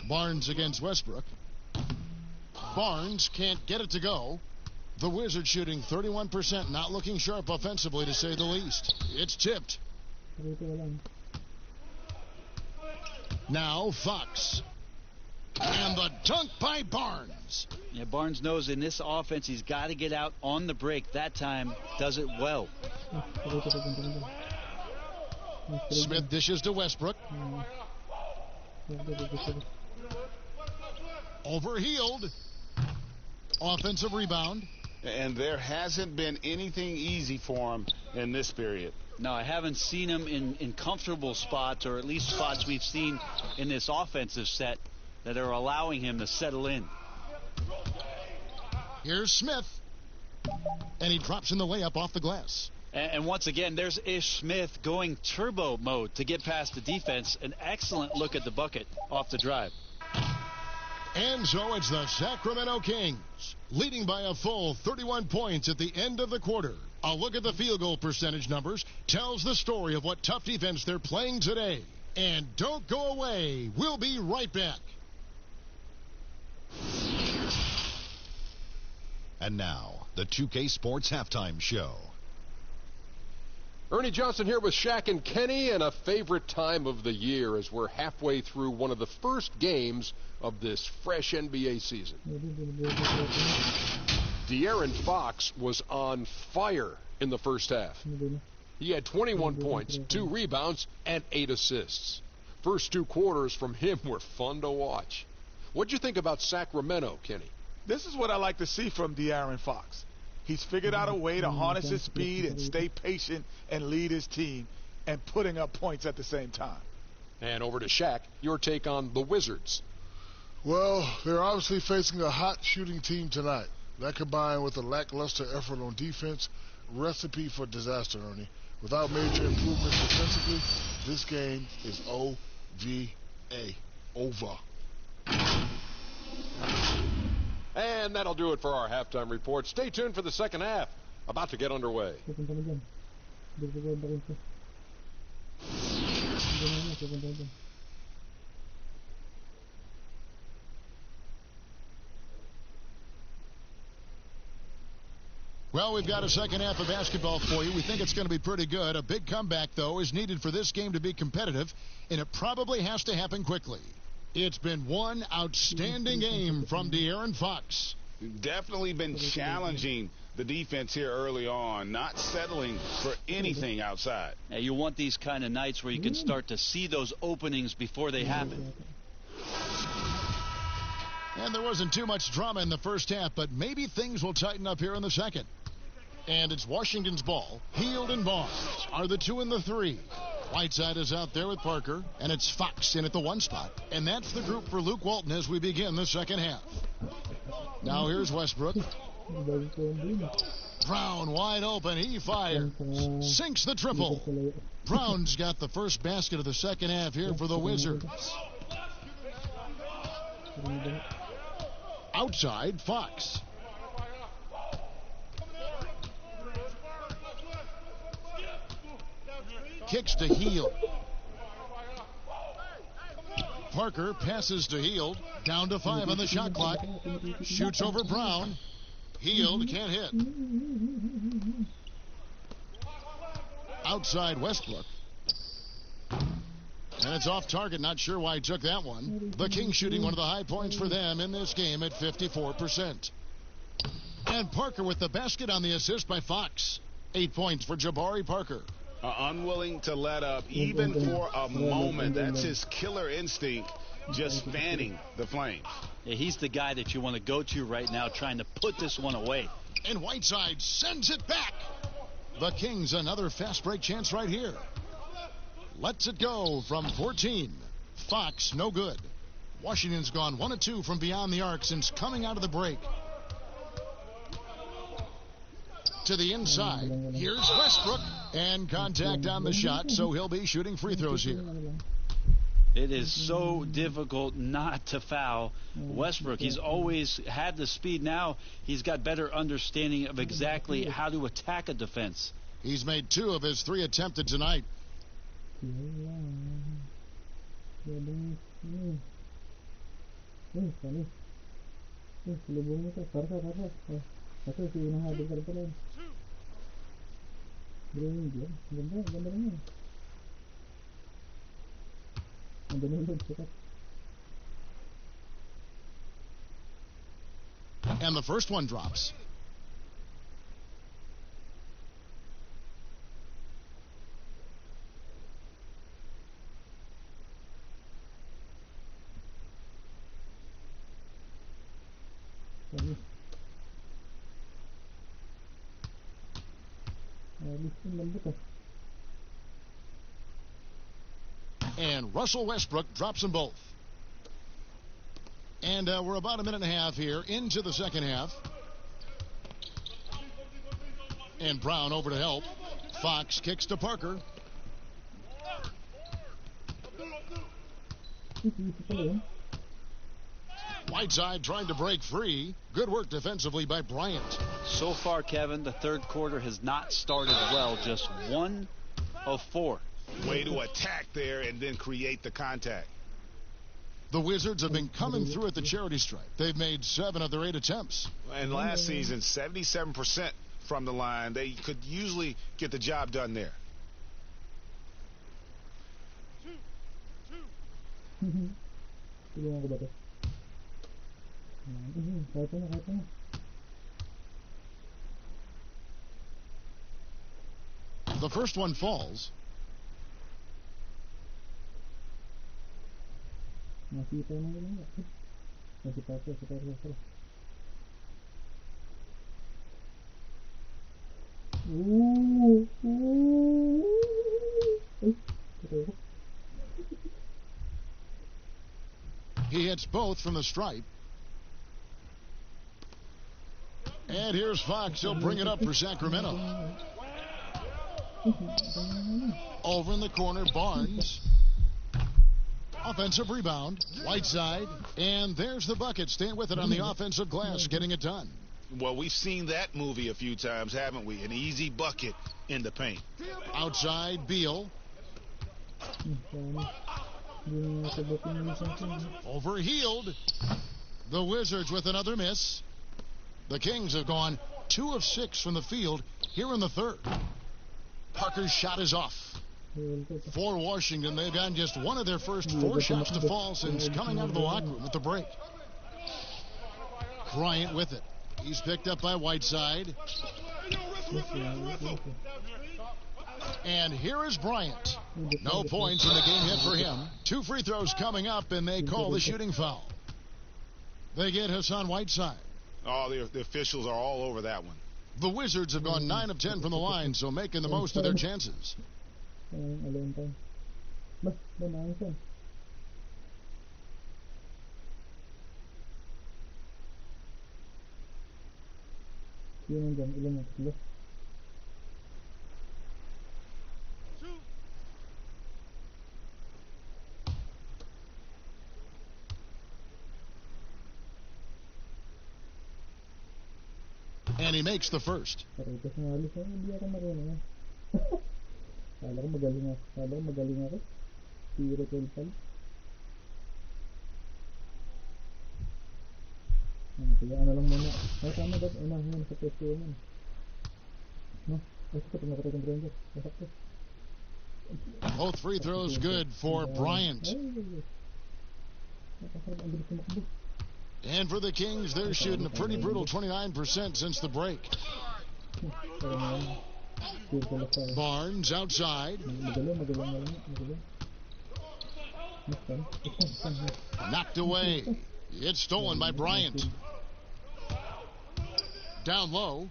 Barnes against Westbrook. Barnes can't get it to go. The Wizards shooting 31%, not looking sharp offensively to say the least. It's tipped. Now Fox. And the dunk by Barnes. Yeah, Barnes knows in this offense he's got to get out on the break. That time does it well. Smith dishes to Westbrook. Over Heald. Offensive rebound. And there hasn't been anything easy for him in this period. No, I haven't seen him in comfortable spots, or at least spots we've seen in this offensive set that are allowing him to settle in. Here's Smith. And he drops in the layup off the glass. And once again, there's Ish Smith going turbo mode to get past the defense. An excellent look at the bucket off the drive. And so it's the Sacramento Kings leading by a full 31 points at the end of the quarter. A look at the field goal percentage numbers tells the story of what tough defense they're playing today. And don't go away. We'll be right back. And now, the 2K Sports Halftime Show. Ernie Johnson here with Shaq and Kenny, and a favorite time of the year as we're halfway through one of the first games of this fresh NBA season. De'Aaron Fox was on fire in the first half. He had 21 points, 2 rebounds, and 8 assists. First 2 quarters from him were fun to watch. What'd you think about Sacramento, Kenny? This is what I like to see from De'Aaron Fox. He's figured out a way to harness his speed and stay patient and lead his team and putting up points at the same time. And over to Shaq, your take on the Wizards. Well, they're obviously facing a hot shooting team tonight. That combined with a lackluster effort on defense, recipe for disaster, Ernie. Without major improvements defensively, this game is OVA. Over. And that'll do it for our halftime report. Stay tuned for the second half. About to get underway. Well, we've got a second half of basketball for you. We think it's going to be pretty good. A big comeback, though, is needed for this game to be competitive, and it probably has to happen quickly. It's been one outstanding game from De'Aaron Fox. Definitely been challenging the defense here early on, not settling for anything outside. Now, you want these kind of nights where you can start to see those openings before they happen. And there wasn't too much drama in the first half, but maybe things will tighten up here in the second. And it's Washington's ball. Heald and Barnes are the 2 and the 3. Whiteside is out there with Parker, and it's Fox in at the 1 spot. And that's the group for Luke Walton as we begin the second half. Now here's Westbrook. Brown wide open. He fires. Sinks the triple. Brown's got the first basket of the second half here for the Wizards. Outside, Fox. Kicks to Heald. Parker passes to Heald. Down to 5 on the shot clock. Shoots over Brown. Heald can't hit. Outside Westbrook. And it's off target. Not sure why he took that one. The Kings shooting one of the high points for them in this game at 54%. And Parker with the basket on the assist by Fox. 8 points for Jabari Parker. Unwilling to let up even for a moment. That's his killer instinct, just fanning the flames. Yeah, he's the guy that you want to go to right now, trying to put this one away. And Whiteside sends it back. The Kings another fast break chance right here. Lets it go from 14. Fox no good. Washington's gone 1 of 2 from beyond the arc since coming out of the break. to the inside. Here's Westbrook. And contact on the shot, so he'll be shooting free throws here. It is so difficult not to foul Westbrook. He's always had the speed. Now he's got better understanding of exactly how to attack a defense. He's made 2 of his 3 attempted tonight. And the first one drops. And Russell Westbrook drops them both. And we're about a minute and a half here into the second half. And Brown over to help. Fox kicks to Parker. Whiteside trying to break free. Good work defensively by Bryant. So far, Kevin, the third quarter has not started well. Just 1 of 4. Way to attack there and then create the contact. The Wizards have been coming through at the charity stripe. They've made 7 of their 8 attempts. And last season, 77% from the line. They could usually get the job done there. The first one falls. He hits both from the stripe. And here's Fox. He'll bring it up for Sacramento. Over in the corner, Barnes. Offensive rebound. Whiteside. And there's the bucket. Staying with it on the offensive glass, getting it done. Well, we've seen that movie a few times, haven't we? An easy bucket in the paint. Outside, Beal. Overhealed. The Wizards with another miss. The Kings have gone 2 of 6 from the field here in the third. Parker's shot is off. For Washington, they've gotten just 1 of their first 4 shots to fall since coming out of the locker room at the break. Bryant with it. He's picked up by Whiteside. And here is Bryant. No points in the game hit for him. 2 free throws coming up, and they call the shooting foul. They get Hassan Whiteside. Oh, the officials are all over that one. The Wizards have gone 9 of 10 from the line, so making the most of their chances. And he makes the first. Both free throws good for Bryant. And for the Kings, they're shooting a pretty brutal 29% since the break. Barnes outside. Knocked away. It's stolen by Bryant. Down low.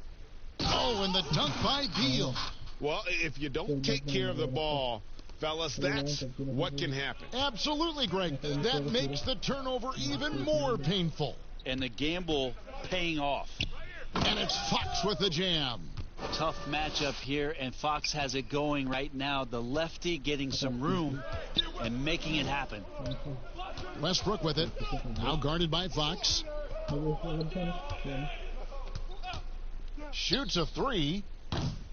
Oh, and the dunk by Beal. Well, if you don't take care of the ball, fellas, that's what can happen. Absolutely, Greg. That makes the turnover even more painful. And the gamble paying off. And it's Fox with the jam. Tough matchup here, and Fox has it going right now. The lefty getting some room and making it happen. Westbrook with it. Now guarded by Fox. Shoots a three.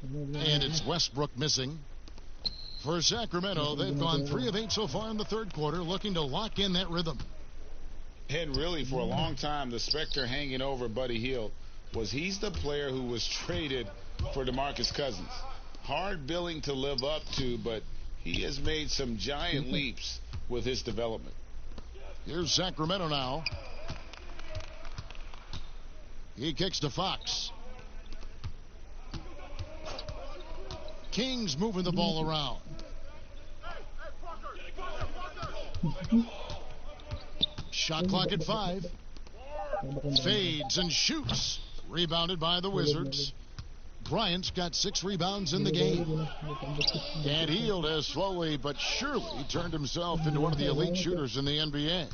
And it's Westbrook missing. For Sacramento, they've gone 3 of 8 so far in the third quarter, looking to lock in that rhythm. And really, for a long time, the specter hanging over Buddy Hield was he's the player who was traded for DeMarcus Cousins. Hard billing to live up to, but he has made some giant leaps with his development. Here's Sacramento now. He kicks to Fox. Kings moving the ball around. Shot clock at 5. Fades and shoots. Rebounded by the Wizards. Bryant's got 6 rebounds in the game. And Hield has slowly but surely turned himself into one of the elite shooters in the NBA.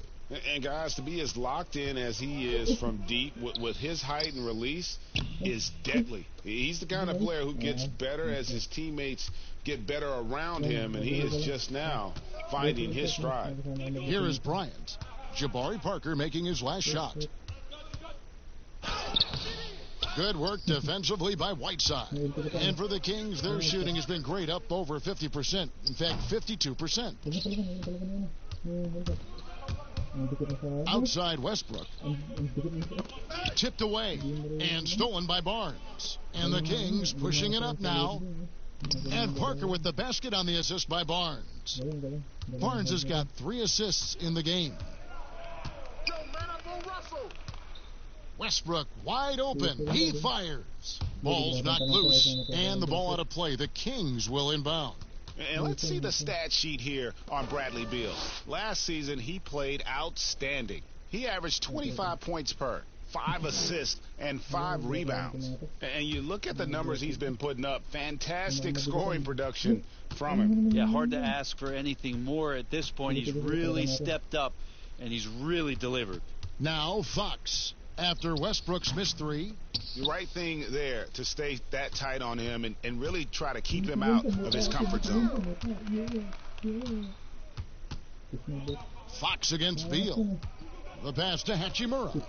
And guys, to be as locked in as he is from deep with his height and release is deadly. He's the kind of player who gets better as his teammates get better around him, and he is just now finding his stride. Here is Bryant. Jabari Parker making his last shot. Good work defensively by Whiteside. And for the Kings, their shooting has been great, up over 50%. In fact, 52%. Outside Westbrook. Tipped away and stolen by Barnes. And the Kings pushing it up now. And Parker with the basket on the assist by Barnes. Barnes has got 3 assists in the game. Westbrook wide open. He fires. Ball's knocked loose. And the ball out of play. The Kings will inbound. And let's see the stat sheet here on Bradley Beal. Last season, he played outstanding. He averaged 25 points per, 5 assists, and 5 rebounds. And you look at the numbers he's been putting up, fantastic scoring production from him. Yeah, hard to ask for anything more at this point. He's really stepped up, and he's really delivered. Now Fox. After Westbrook's missed 3. The right thing there to stay that tight on him and really try to keep him out of his comfort zone. Fox against Beal. The pass to Hachimura.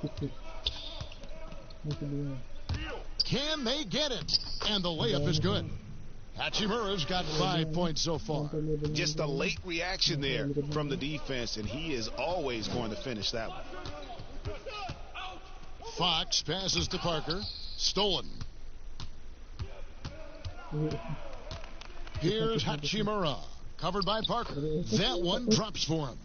Can they get it? And the layup is good. Hachimura's got 5 points so far. Just a late reaction there from the defense, and he is always going to finish that one. Fox passes to Parker. Stolen. Here's Hachimura. Covered by Parker. That one drops for him.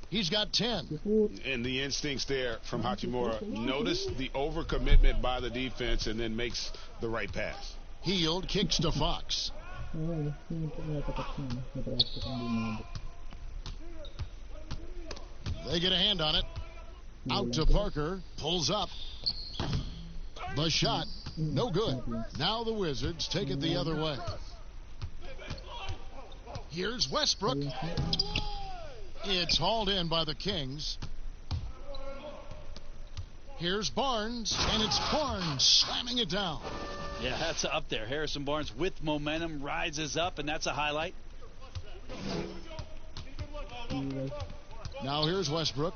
He's got 10. And the instincts there from Hachimura. Notice the overcommitment by the defense and then makes the right pass. Hield kicks to Fox. They get a hand on it. Out to Parker. Pulls up. The shot, no good. Now the Wizards take it the other way. Here's Westbrook. It's hauled in by the Kings. Here's Barnes, and it's Barnes slamming it down. Yeah, that's up there. Harrison Barnes with momentum rises up, and that's a highlight. Now here's Westbrook.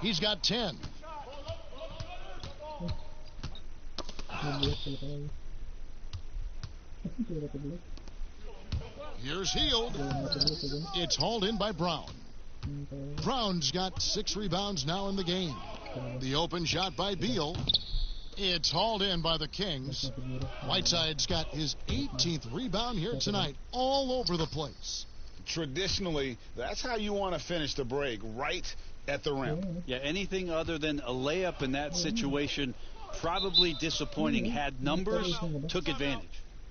He's got 10. Here's Hield. It's hauled in by Brown. Brown's got 6 rebounds now in the game. The open shot by Beal. It's hauled in by the Kings. Whiteside's got his 18th rebound here tonight, all over the place. Traditionally, that's how you want to finish the break, right at the rim. Yeah, anything other than a layup in that situation, probably disappointing. Had numbers, took advantage.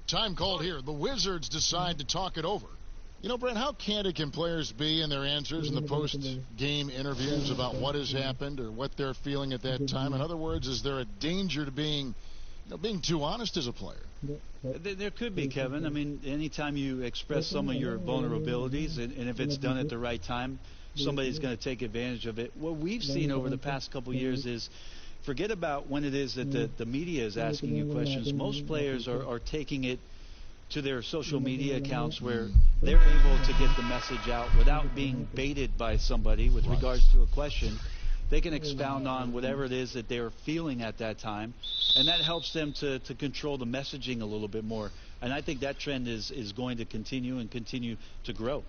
Time called here. The Wizards decide to talk it over. You know, Brent, how candid can players be in their answers in the post-game interviews about what has happened or what they're feeling at that time? In other words, is there a danger to being too honest as a player? There could be, Kevin. I mean, anytime you express some of your vulnerabilities, and if it's done at the right time, somebody's going to take advantage of it. What we've seen over the past couple years is forget about when it is that the media is asking you questions. Most players are taking it to their social media accounts where they're able to get the message out without being baited by somebody with regards to a question. They can expound on whatever it is that they're feeling at that time, and that helps them to control the messaging a little bit more. And I think that trend is going to continue and continue to grow.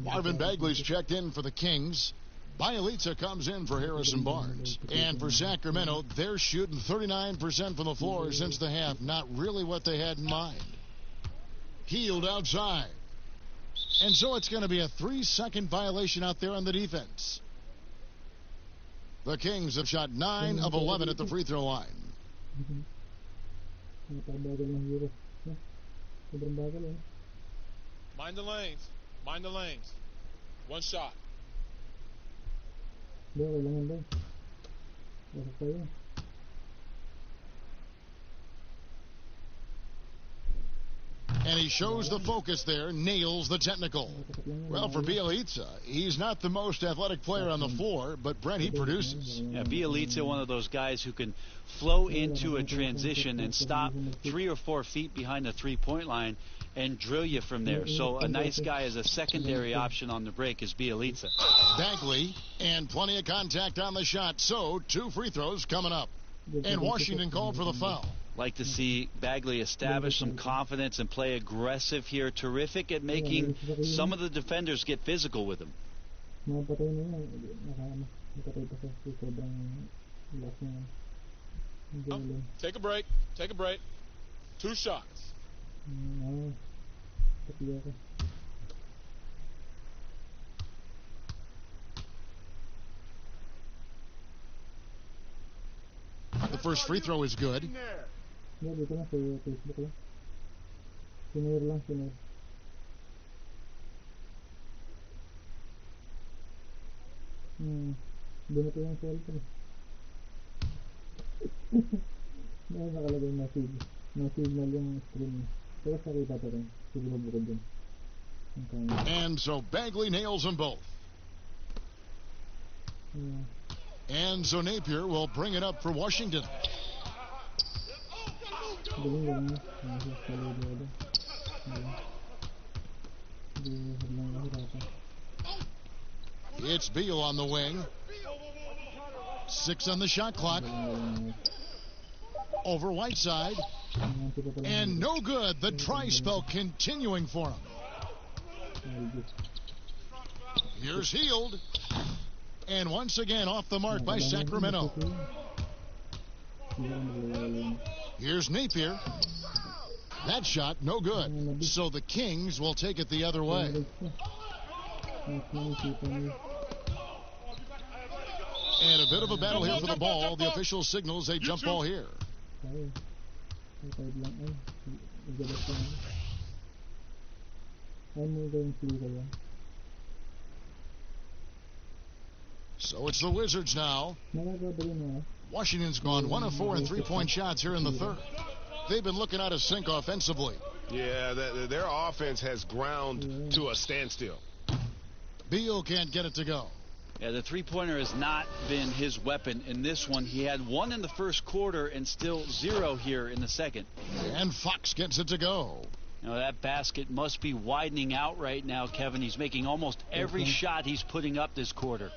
Marvin Bagley's checked in for the Kings. Bielitsa comes in for Harrison Barnes. And for Sacramento, they're shooting 39% from the floor since the half. Not really what they had in mind. Healed outside. And so it's going to be a 3-second violation out there on the defense. The Kings have shot 9 of 11 at the free throw line. Mind the lanes. Mind the lanes. One shot. And he shows the focus there, nails the technical. Well, for Bielitsa, he's not the most athletic player on the floor, but Brent, he produces. Yeah, Bielitsa, one of those guys who can flow into a transition and stop 3 or 4 feet behind the three-point line and drill you from there. So a nice guy as a secondary option on the break is Bielitsa. Bagley, and plenty of contact on the shot. So 2 free throws coming up. And Washington called for the foul. Like to see Bagley establish some confidence and play aggressive here. Terrific at making some of the defenders get physical with him. Take a break. Take a break. 2 shots. The first free throw is good. And so Bagley nails them both. And so Napier will bring it up for Washington. It's Beal on the wing. 6 on the shot clock. Over Whiteside. And no good. The try spell continuing for him. Here's Healed. And once again off the mark by Sacramento. Here's Napier. That shot no good. So the Kings will take it the other way. And a bit of a battle here for the ball. The official signals a jump ball here. So it's the Wizards now. Washington's gone 1 of 4 in three-point shots here in the third. They've been looking out of sync offensively. Yeah, their offense has ground to a standstill. Beal can't get it to go. Yeah, the three-pointer has not been his weapon in this one. He had 1 in the first quarter and still 0 here in the second. And Fox gets it to go. You know, that basket must be widening out right now, Kevin. He's making almost every shot he's putting up this quarter.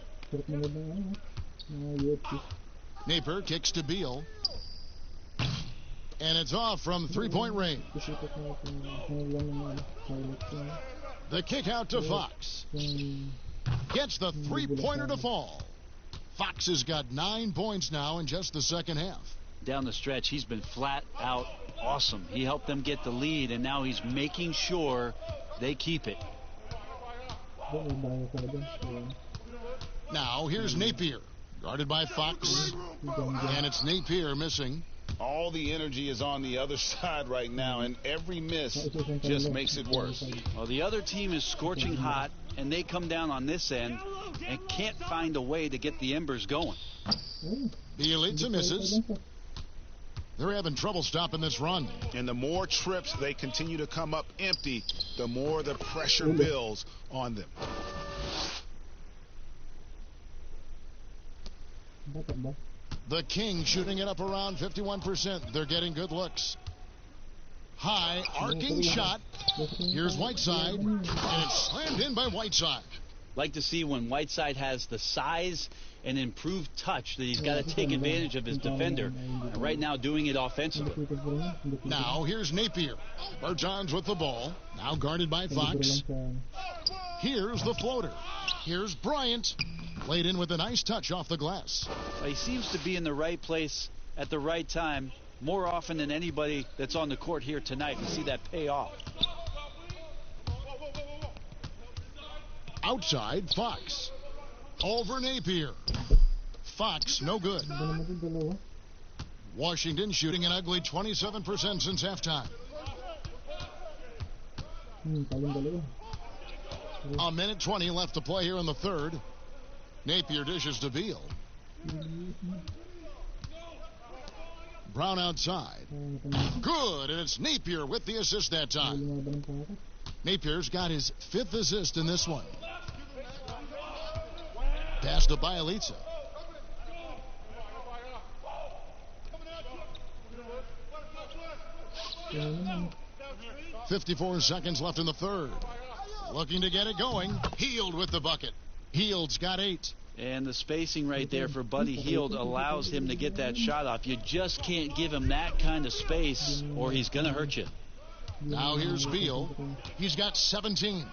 Napier kicks to Beal. And it's off from three-point range. The kick out to Fox. Gets the three-pointer to fall. Fox has got 9 points now in just the second half. Down the stretch, he's been flat out awesome. He helped them get the lead, and now he's making sure they keep it. Now here's Napier, guarded by Fox, and it's Napier missing. All the energy is on the other side right now, and every miss just makes it worse. Well, the other team is scorching hot, and they come down on this end and can't find a way to get the embers going. Bielitsa misses. They're having trouble stopping this run. And the more trips they continue to come up empty, the more the pressure builds on them. The Kings shooting it up around 51%. They're getting good looks. High arcing shot. Here's Whiteside, and it's slammed in by Whiteside. Like to see when Whiteside has the size and improved touch that he's got to take advantage of his defender, and right now doing it offensively. Now here's Napier. Bertans with the ball, now guarded by Fox. Here's the floater. Here's Bryant, laid in with a nice touch off the glass. Well, he seems to be in the right place at the right time more often than anybody that's on the court here tonight. We see that pay off. Outside, Fox. Over Napier. Fox, no good. Washington shooting an ugly 27% since halftime. A minute 20 left to play here in the third. Napier dishes to Beal. Brown outside. Good, and it's Napier with the assist that time. Napier's got his 5th assist in this one. Pass to Bielitsa. .54 seconds left in the third. Looking to get it going. Hield with the bucket. Hield's got 8. And the spacing right there for Buddy Hield allows him to get that shot off. You just can't give him that kind of space or he's going to hurt you. Now here's Beal. He's got 17.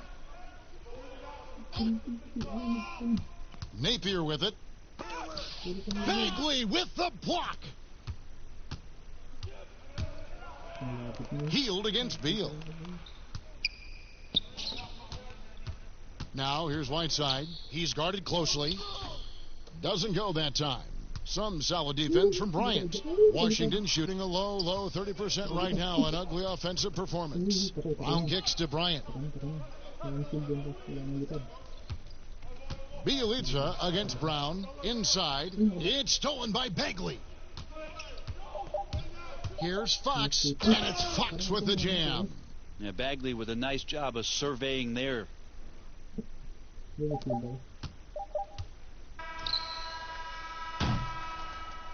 Napier with it. Bagley with the block. Hield against Beal. Now here's Whiteside. He's guarded closely. Doesn't go that time. Some solid defense from Bryant. Washington shooting a low 30% right now. An ugly offensive performance. Brown kicks to Bryant. Bielitsa against Brown. Inside. It's stolen by Bagley. Here's Fox. And it's Fox with the jam. Yeah, Bagley with a nice job of surveying there.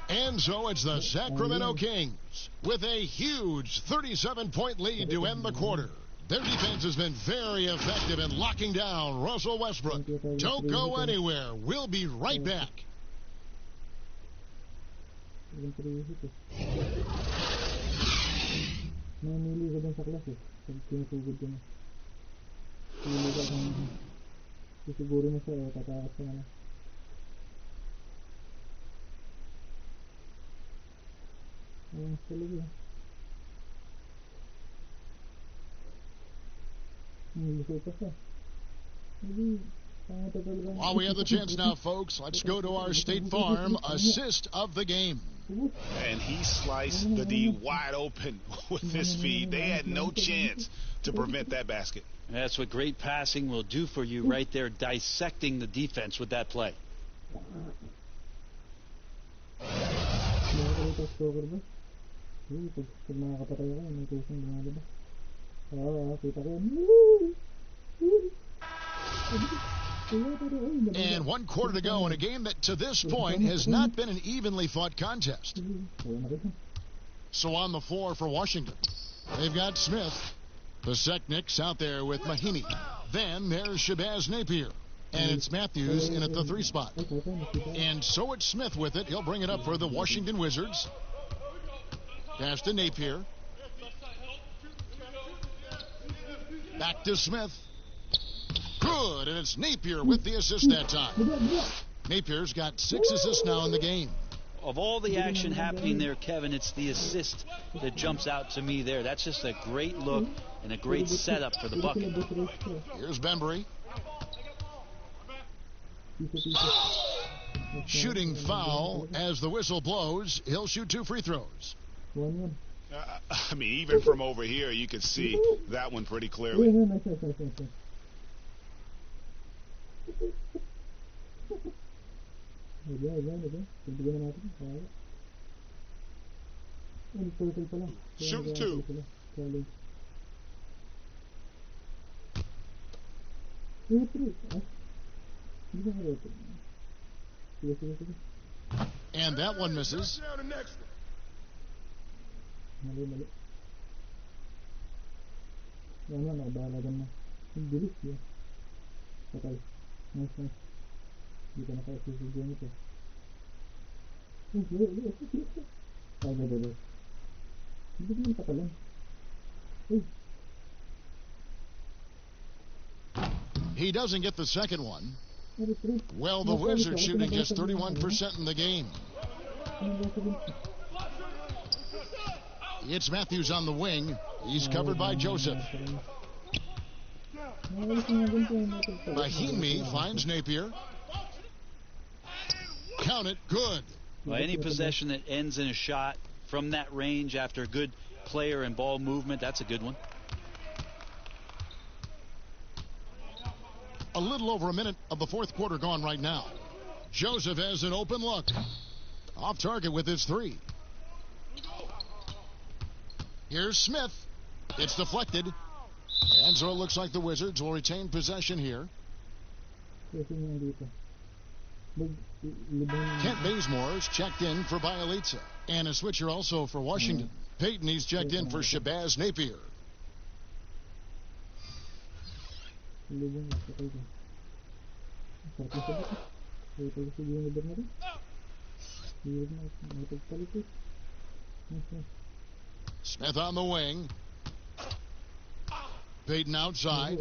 And so it's the Sacramento Kings with a huge 37-point lead to end the quarter. Their defense has been very effective in locking down Russell Westbrook. Don't go anywhere. We'll be right back. While we have the chance now, folks, let's go to our State Farm assist of the game. And he sliced the D wide open with his feed. They had no chance to prevent that basket. That's what great passing will do for you right there, dissecting the defense with that play. And 1 quarter to go in a game that to this point has not been an evenly fought contest. So on the floor for Washington, they've got Smith. The Secniks out there with Mahinmi. Then there's Shabazz Napier. And it's Matthews in at the 3 spot. And so it's Smith with it. He'll bring it up for the Washington Wizards. Pass to Napier. Back to Smith. Good, and it's Napier with the assist that time. Napier's got 6 assists now in the game. Of all the action happening there, Kevin, it's the assist that jumps out to me there. That's just a great look and a great setup for the bucket. Here's Bembry. Shooting foul as the whistle blows. He'll shoot 2 free throws. I mean, even from over here, you could see that one pretty clearly. Shoot 2. And that one misses. He doesn't get the second one. Well, the Wizards shooting just 31% in the game. It's Matthews on the wing. He's covered by Joseph. Mahimi finds Napier. Count it, good. Well, any possession that ends in a shot from that range after a good player and ball movement, that's a good one. A little over a minute of the fourth quarter gone right now. Joseph has an open look. Off target with his three. Here's Smith. It's deflected. And so it looks like the Wizards will retain possession here. Kent Bazemore's checked in for Bielitsa. And a switcher also for Washington. Peyton, he's checked in for Shabazz Napier. Smith on the wing. Peyton outside.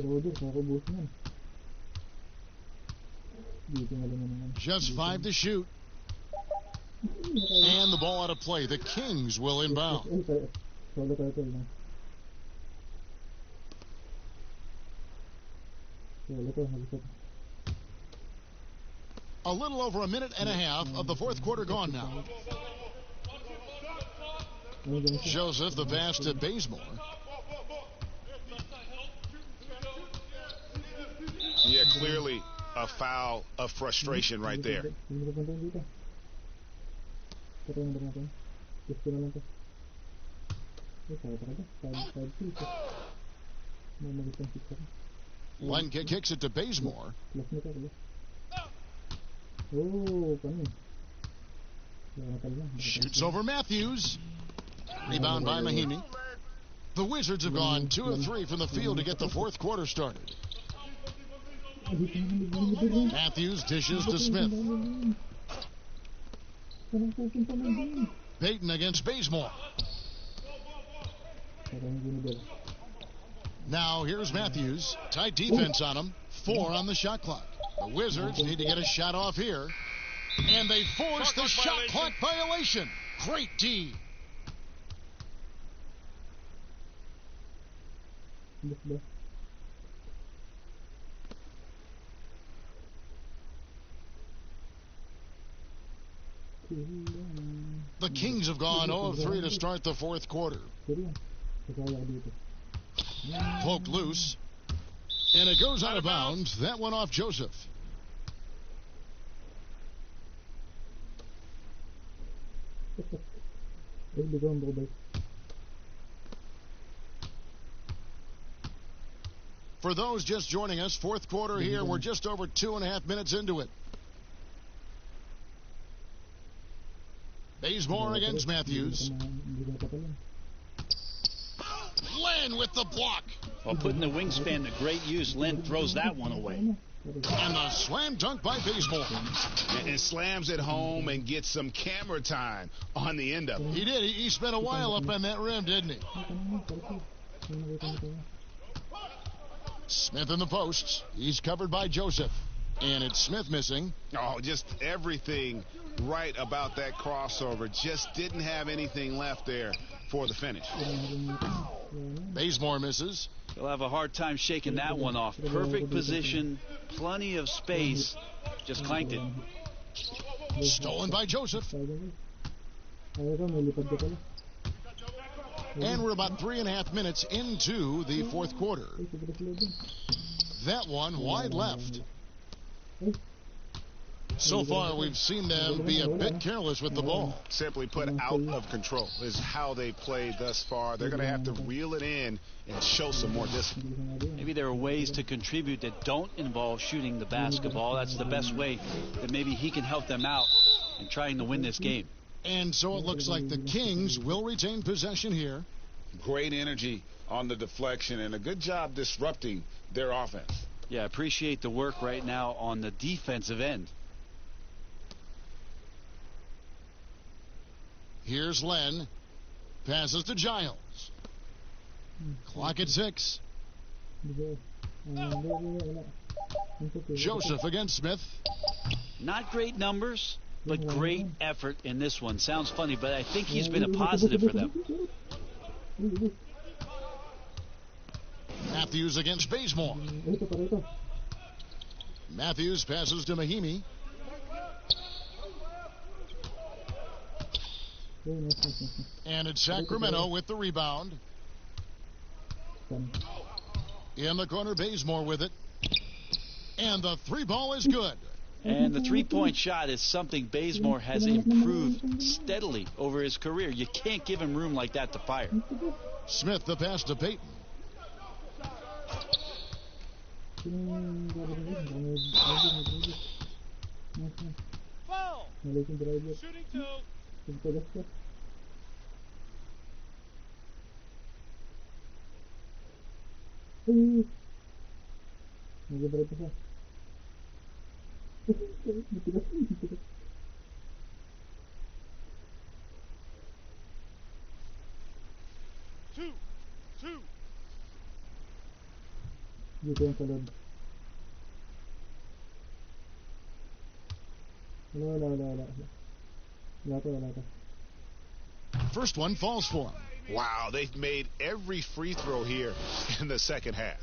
Just 5 to shoot. And the ball out of play. The Kings will inbound. A little over a minute and a half of the fourth quarter gone now. Joseph, the pass to Bazemore. Yeah, clearly a foul of frustration right there. Lenke kicks it to Bazemore. Shoots over Matthews. Rebound by Mahimi. The Wizards have gone 2 of 3 from the field to get the fourth quarter started. Matthews dishes to Smith. Peyton against Bazemore. Now here's Matthews. Tight defense on him. 4 on the shot clock. The Wizards need to get a shot off here. And they force the shot clock violation. Great D. The Kings have gone 0 of 3 to start the fourth quarter. Poked loose. And it goes out of bounds. That one off Joseph. For those just joining us, fourth quarter here. We're just over 2.5 minutes into it. Bazemore against Matthews. Len with the block. Well, putting the wingspan to great use, Len throws that one away. And the slam dunk by Bazemore. And slams it home and gets some camera time on the end of it. He did. He spent a while up on that rim, didn't he? Smith in the posts. He's covered by Joseph. And it's Smith missing. Oh, just everything right about that crossover. Just didn't have anything left there for the finish. Bazemore misses. He'll have a hard time shaking that one off. Perfect position, plenty of space. Just clanked it. Stolen by Joseph. And we're about 3.5 minutes into the fourth quarter. That one wide left. So far, we've seen them be a bit careless with the ball. Simply put, out of control is how they played thus far. They're going to have to reel it in and show some more discipline. Maybe there are ways to contribute that don't involve shooting the basketball. That's the best way that maybe he can help them out and trying to win this game. And so it looks like the Kings will retain possession here. Great energy on the deflection and a good job disrupting their offense. Yeah, appreciate the work right now on the defensive end. Here's Len. Passes to Giles. Clock at 6. Joseph against Smith. Not great numbers, but great effort in this one. Sounds funny, but I think he's been a positive for them. Matthews against Bazemore. Matthews passes to Mahimi. And it's Sacramento with the rebound. In the corner, Bazemore with it. And the three ball is good. And the three-point shot is something Bazemore has improved steadily over his career. You can't give him room like that to fire. Smith the pass to Payton. Foul. Shooting 2. Two. First one falls for him. Wow, they've made every free throw here in the second half.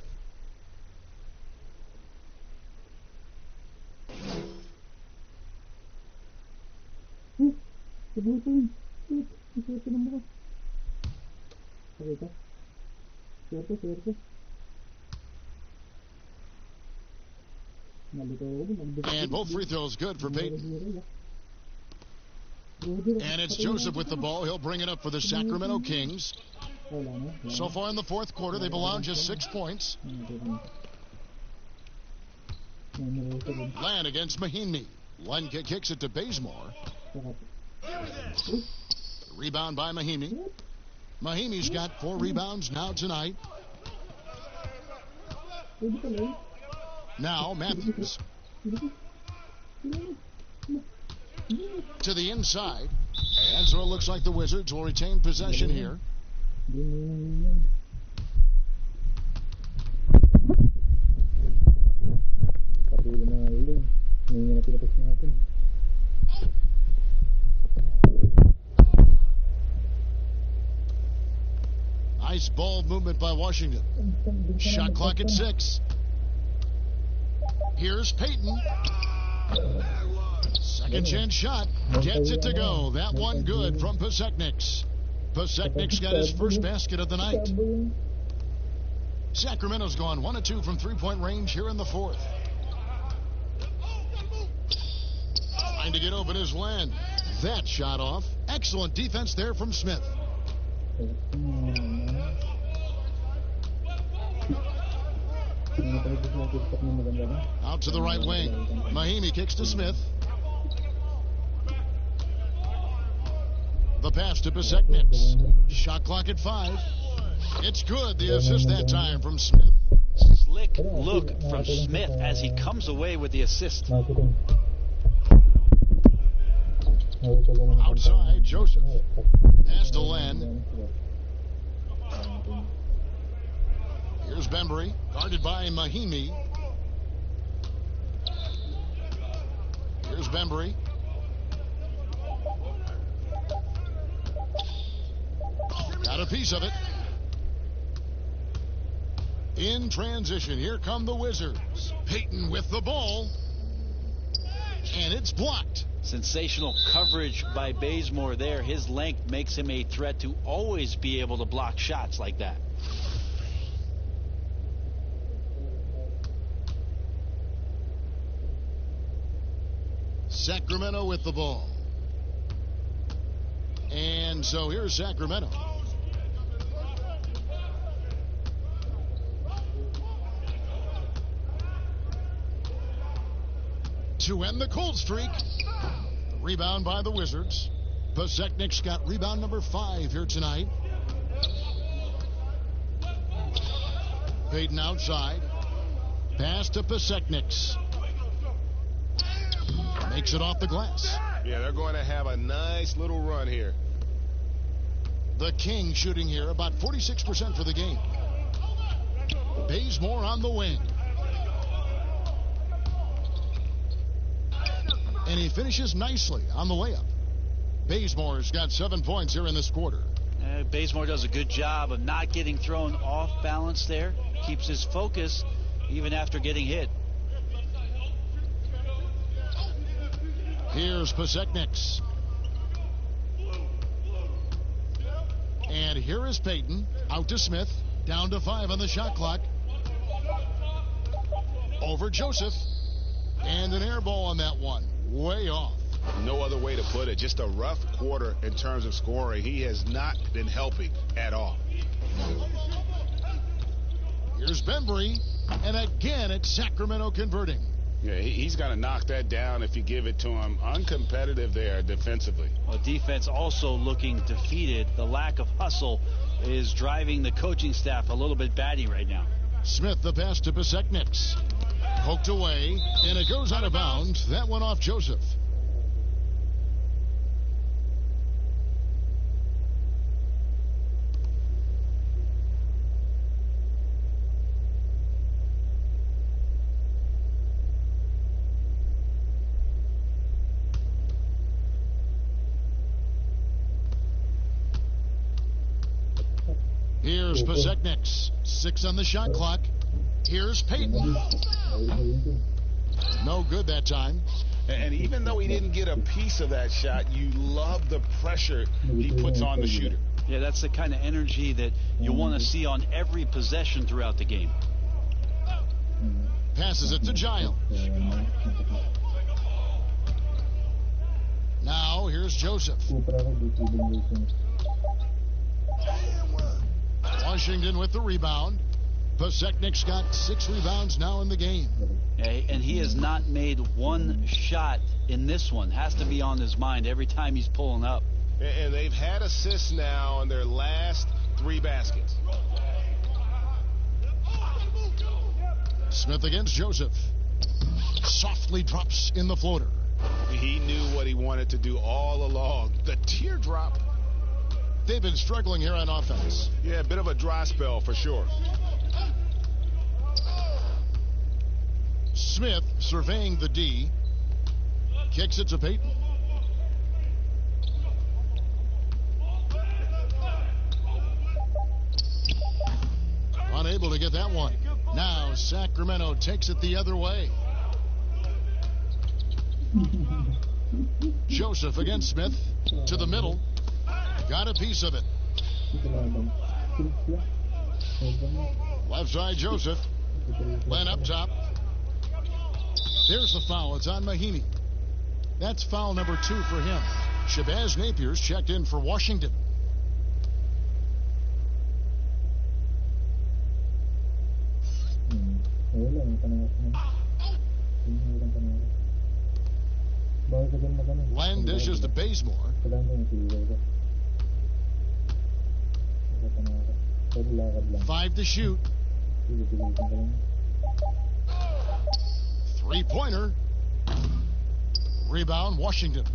And both free throws good for Payton. And it's Joseph with the ball. He'll bring it up for the Sacramento Kings. So far in the fourth quarter, they've allowed just 6 points. Land against Mahimi. Len kicks it to Bazemore. Rebound by Mahimi. Mahimi's got 4 rebounds now tonight. Now Matthews. To the inside. And so it looks like the Wizards will retain possession here. Nice ball movement by Washington. Shot clock at 6. Here's Payton. Second chance shot. Gets it to go. That one good from Pasechniks. Pasechniks got his first basket of the night. Sacramento's gone 1 of 2 from three-point range here in the fourth. Trying to get open is Len. That shot off. Excellent defense there from Smith. Out to the right wing. Mahimi kicks to Smith. The pass to Pasechniks. Shot clock at 5. It's good. The assist that time from Smith. Slick look from Smith as he comes away with the assist. Outside, Joseph. Pass to Len. Here's Bembry, guarded by Mahimi. Here's Bembry. Got a piece of it. In transition, here come the Wizards. Payton with the ball. And it's blocked. Sensational coverage by Bazemore there. His length makes him a threat to always be able to block shots like that. Sacramento with the ball. And so here's Sacramento. To end the cold streak. Rebound by the Wizards. Paseknik's got rebound number 5 here tonight. Payton outside. Pass to Paseknik's. Makes it off the glass. Yeah, they're going to have a nice little run here. The Kings shooting here about 46% for the game. Bazemore on the wing. And he finishes nicely on the layup. Bazemore's got 7 points here in this quarter. Bazemore does a good job of not getting thrown off balance there. Keeps his focus even after getting hit. Here's Paseknik's. And here is Payton. Out to Smith. Down to 5 on the shot clock. Over Joseph. And an air ball on that one. Way off. No other way to put it. Just a rough quarter in terms of scoring. He has not been helping at all. Here's Bembry. And again, it's Sacramento converting. Yeah, he's going to knock that down if you give it to him. Uncompetitive there defensively. Well, defense also looking defeated. The lack of hustle is driving the coaching staff a little bit batty right now. Smith, the pass to Paseknik's. Poked away, and it goes out of bounds. That one off Joseph. Here's Paseknik's. 6 on the shot clock. Here's Payton. No good that time. And even though he didn't get a piece of that shot, you love the pressure he puts on the shooter. Yeah, that's the kind of energy that you want to see on every possession throughout the game. Passes it to Giles. Now here's Joseph. Washington with the rebound. Paseknik's got 6 rebounds now in the game. And he has not made one shot in this one. Has to be on his mind every time he's pulling up. And they've had assists now on their last 3 baskets. Smith against Joseph. Softly drops in the floater. He knew what he wanted to do all along. The teardrop. They've been struggling here on offense. Yeah, a bit of a dry spell for sure. Smith surveying the D. Kicks it to Payton. Unable to get that one. Now Sacramento takes it the other way. Joseph against Smith. To the middle. Got a piece of it. Left side Joseph. Len up top. There's the foul. It's on Mahinmi. That's foul number 2 for him. Shabazz Napier's checked in for Washington. Len dishes to Bazemore. 5 to shoot. 3-pointer. Rebound, Washington.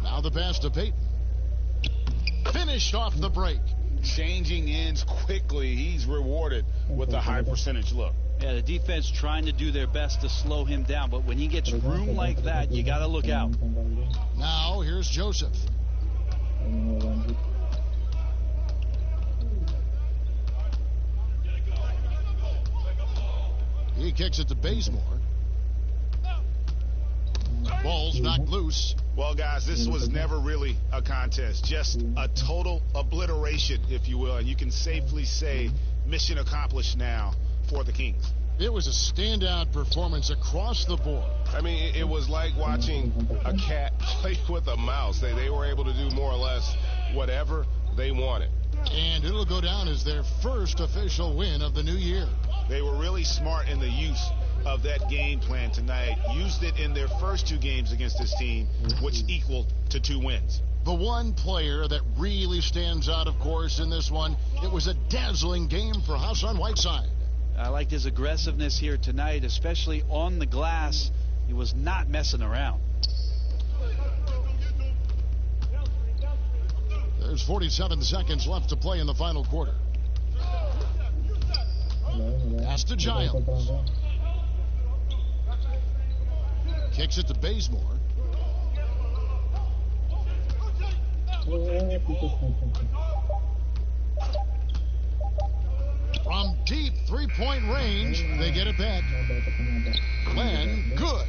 Now the pass to Payton. Finished off the break. Changing ends quickly. He's rewarded with a high percentage look. Yeah, the defense trying to do their best to slow him down, but when he gets room like that, you got to look out. Now here's Joseph. He kicks it to Bazemore. Ball's knocked loose. Well, guys, this was never really a contest. Just a total obliteration, if you will. And you can safely say mission accomplished now for the Kings. It was a standout performance across the board. I mean, it was like watching a cat play with a mouse. They were able to do more or less whatever they wanted. And it'll go down as their first official win of the new year. They were really smart in the use of that game plan tonight, used it in their first 2 games against this team, which equaled to 2 wins. The one player that really stands out, of course, in this one, it was a dazzling game for Hassan Whiteside. I liked his aggressiveness here tonight, especially on the glass. He was not messing around. There's 47 seconds left to play in the final quarter. Pass to Giles. Kicks it to Bazemore. From deep three-point range, they get it back. Glenn, good.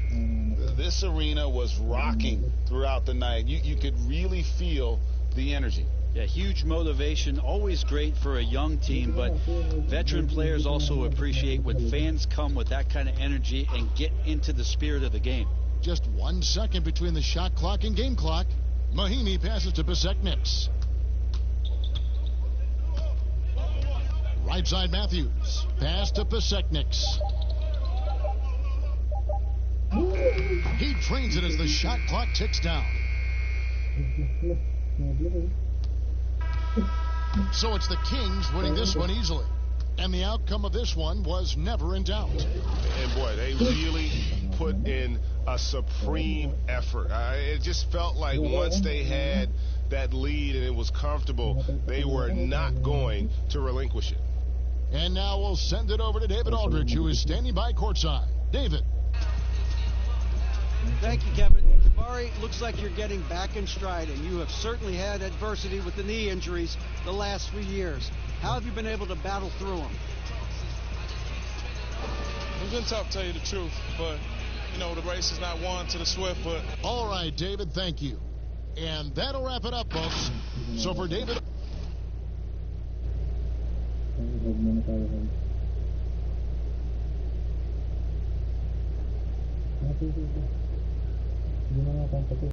This arena was rocking throughout the night. You could really feel the energy. Yeah, huge motivation, always great for a young team, but veteran players also appreciate when fans come with that kind of energy and get into the spirit of the game. Just 1 second between the shot clock and game clock. Mahimi passes to Besekniks. Right side Matthews. Pass to Besekniks. He trains it as the shot clock ticks down. So it's the Kings winning this one easily. And the outcome of this one was never in doubt. And boy, they really put in a supreme effort. It just felt like once they had that lead and it was comfortable, they were not going to relinquish it. And now we'll send it over to David Aldridge, who is standing by courtside. David. Thank you, Kevin. Jabari, looks like you're getting back in stride, and you have certainly had adversity with the knee injuries the last few years. How have you been able to battle through them? It's been tough, to tell you the truth, but, you know, the race is not won to the swift, but... All right, David, thank you. And that'll wrap it up, folks. So for David...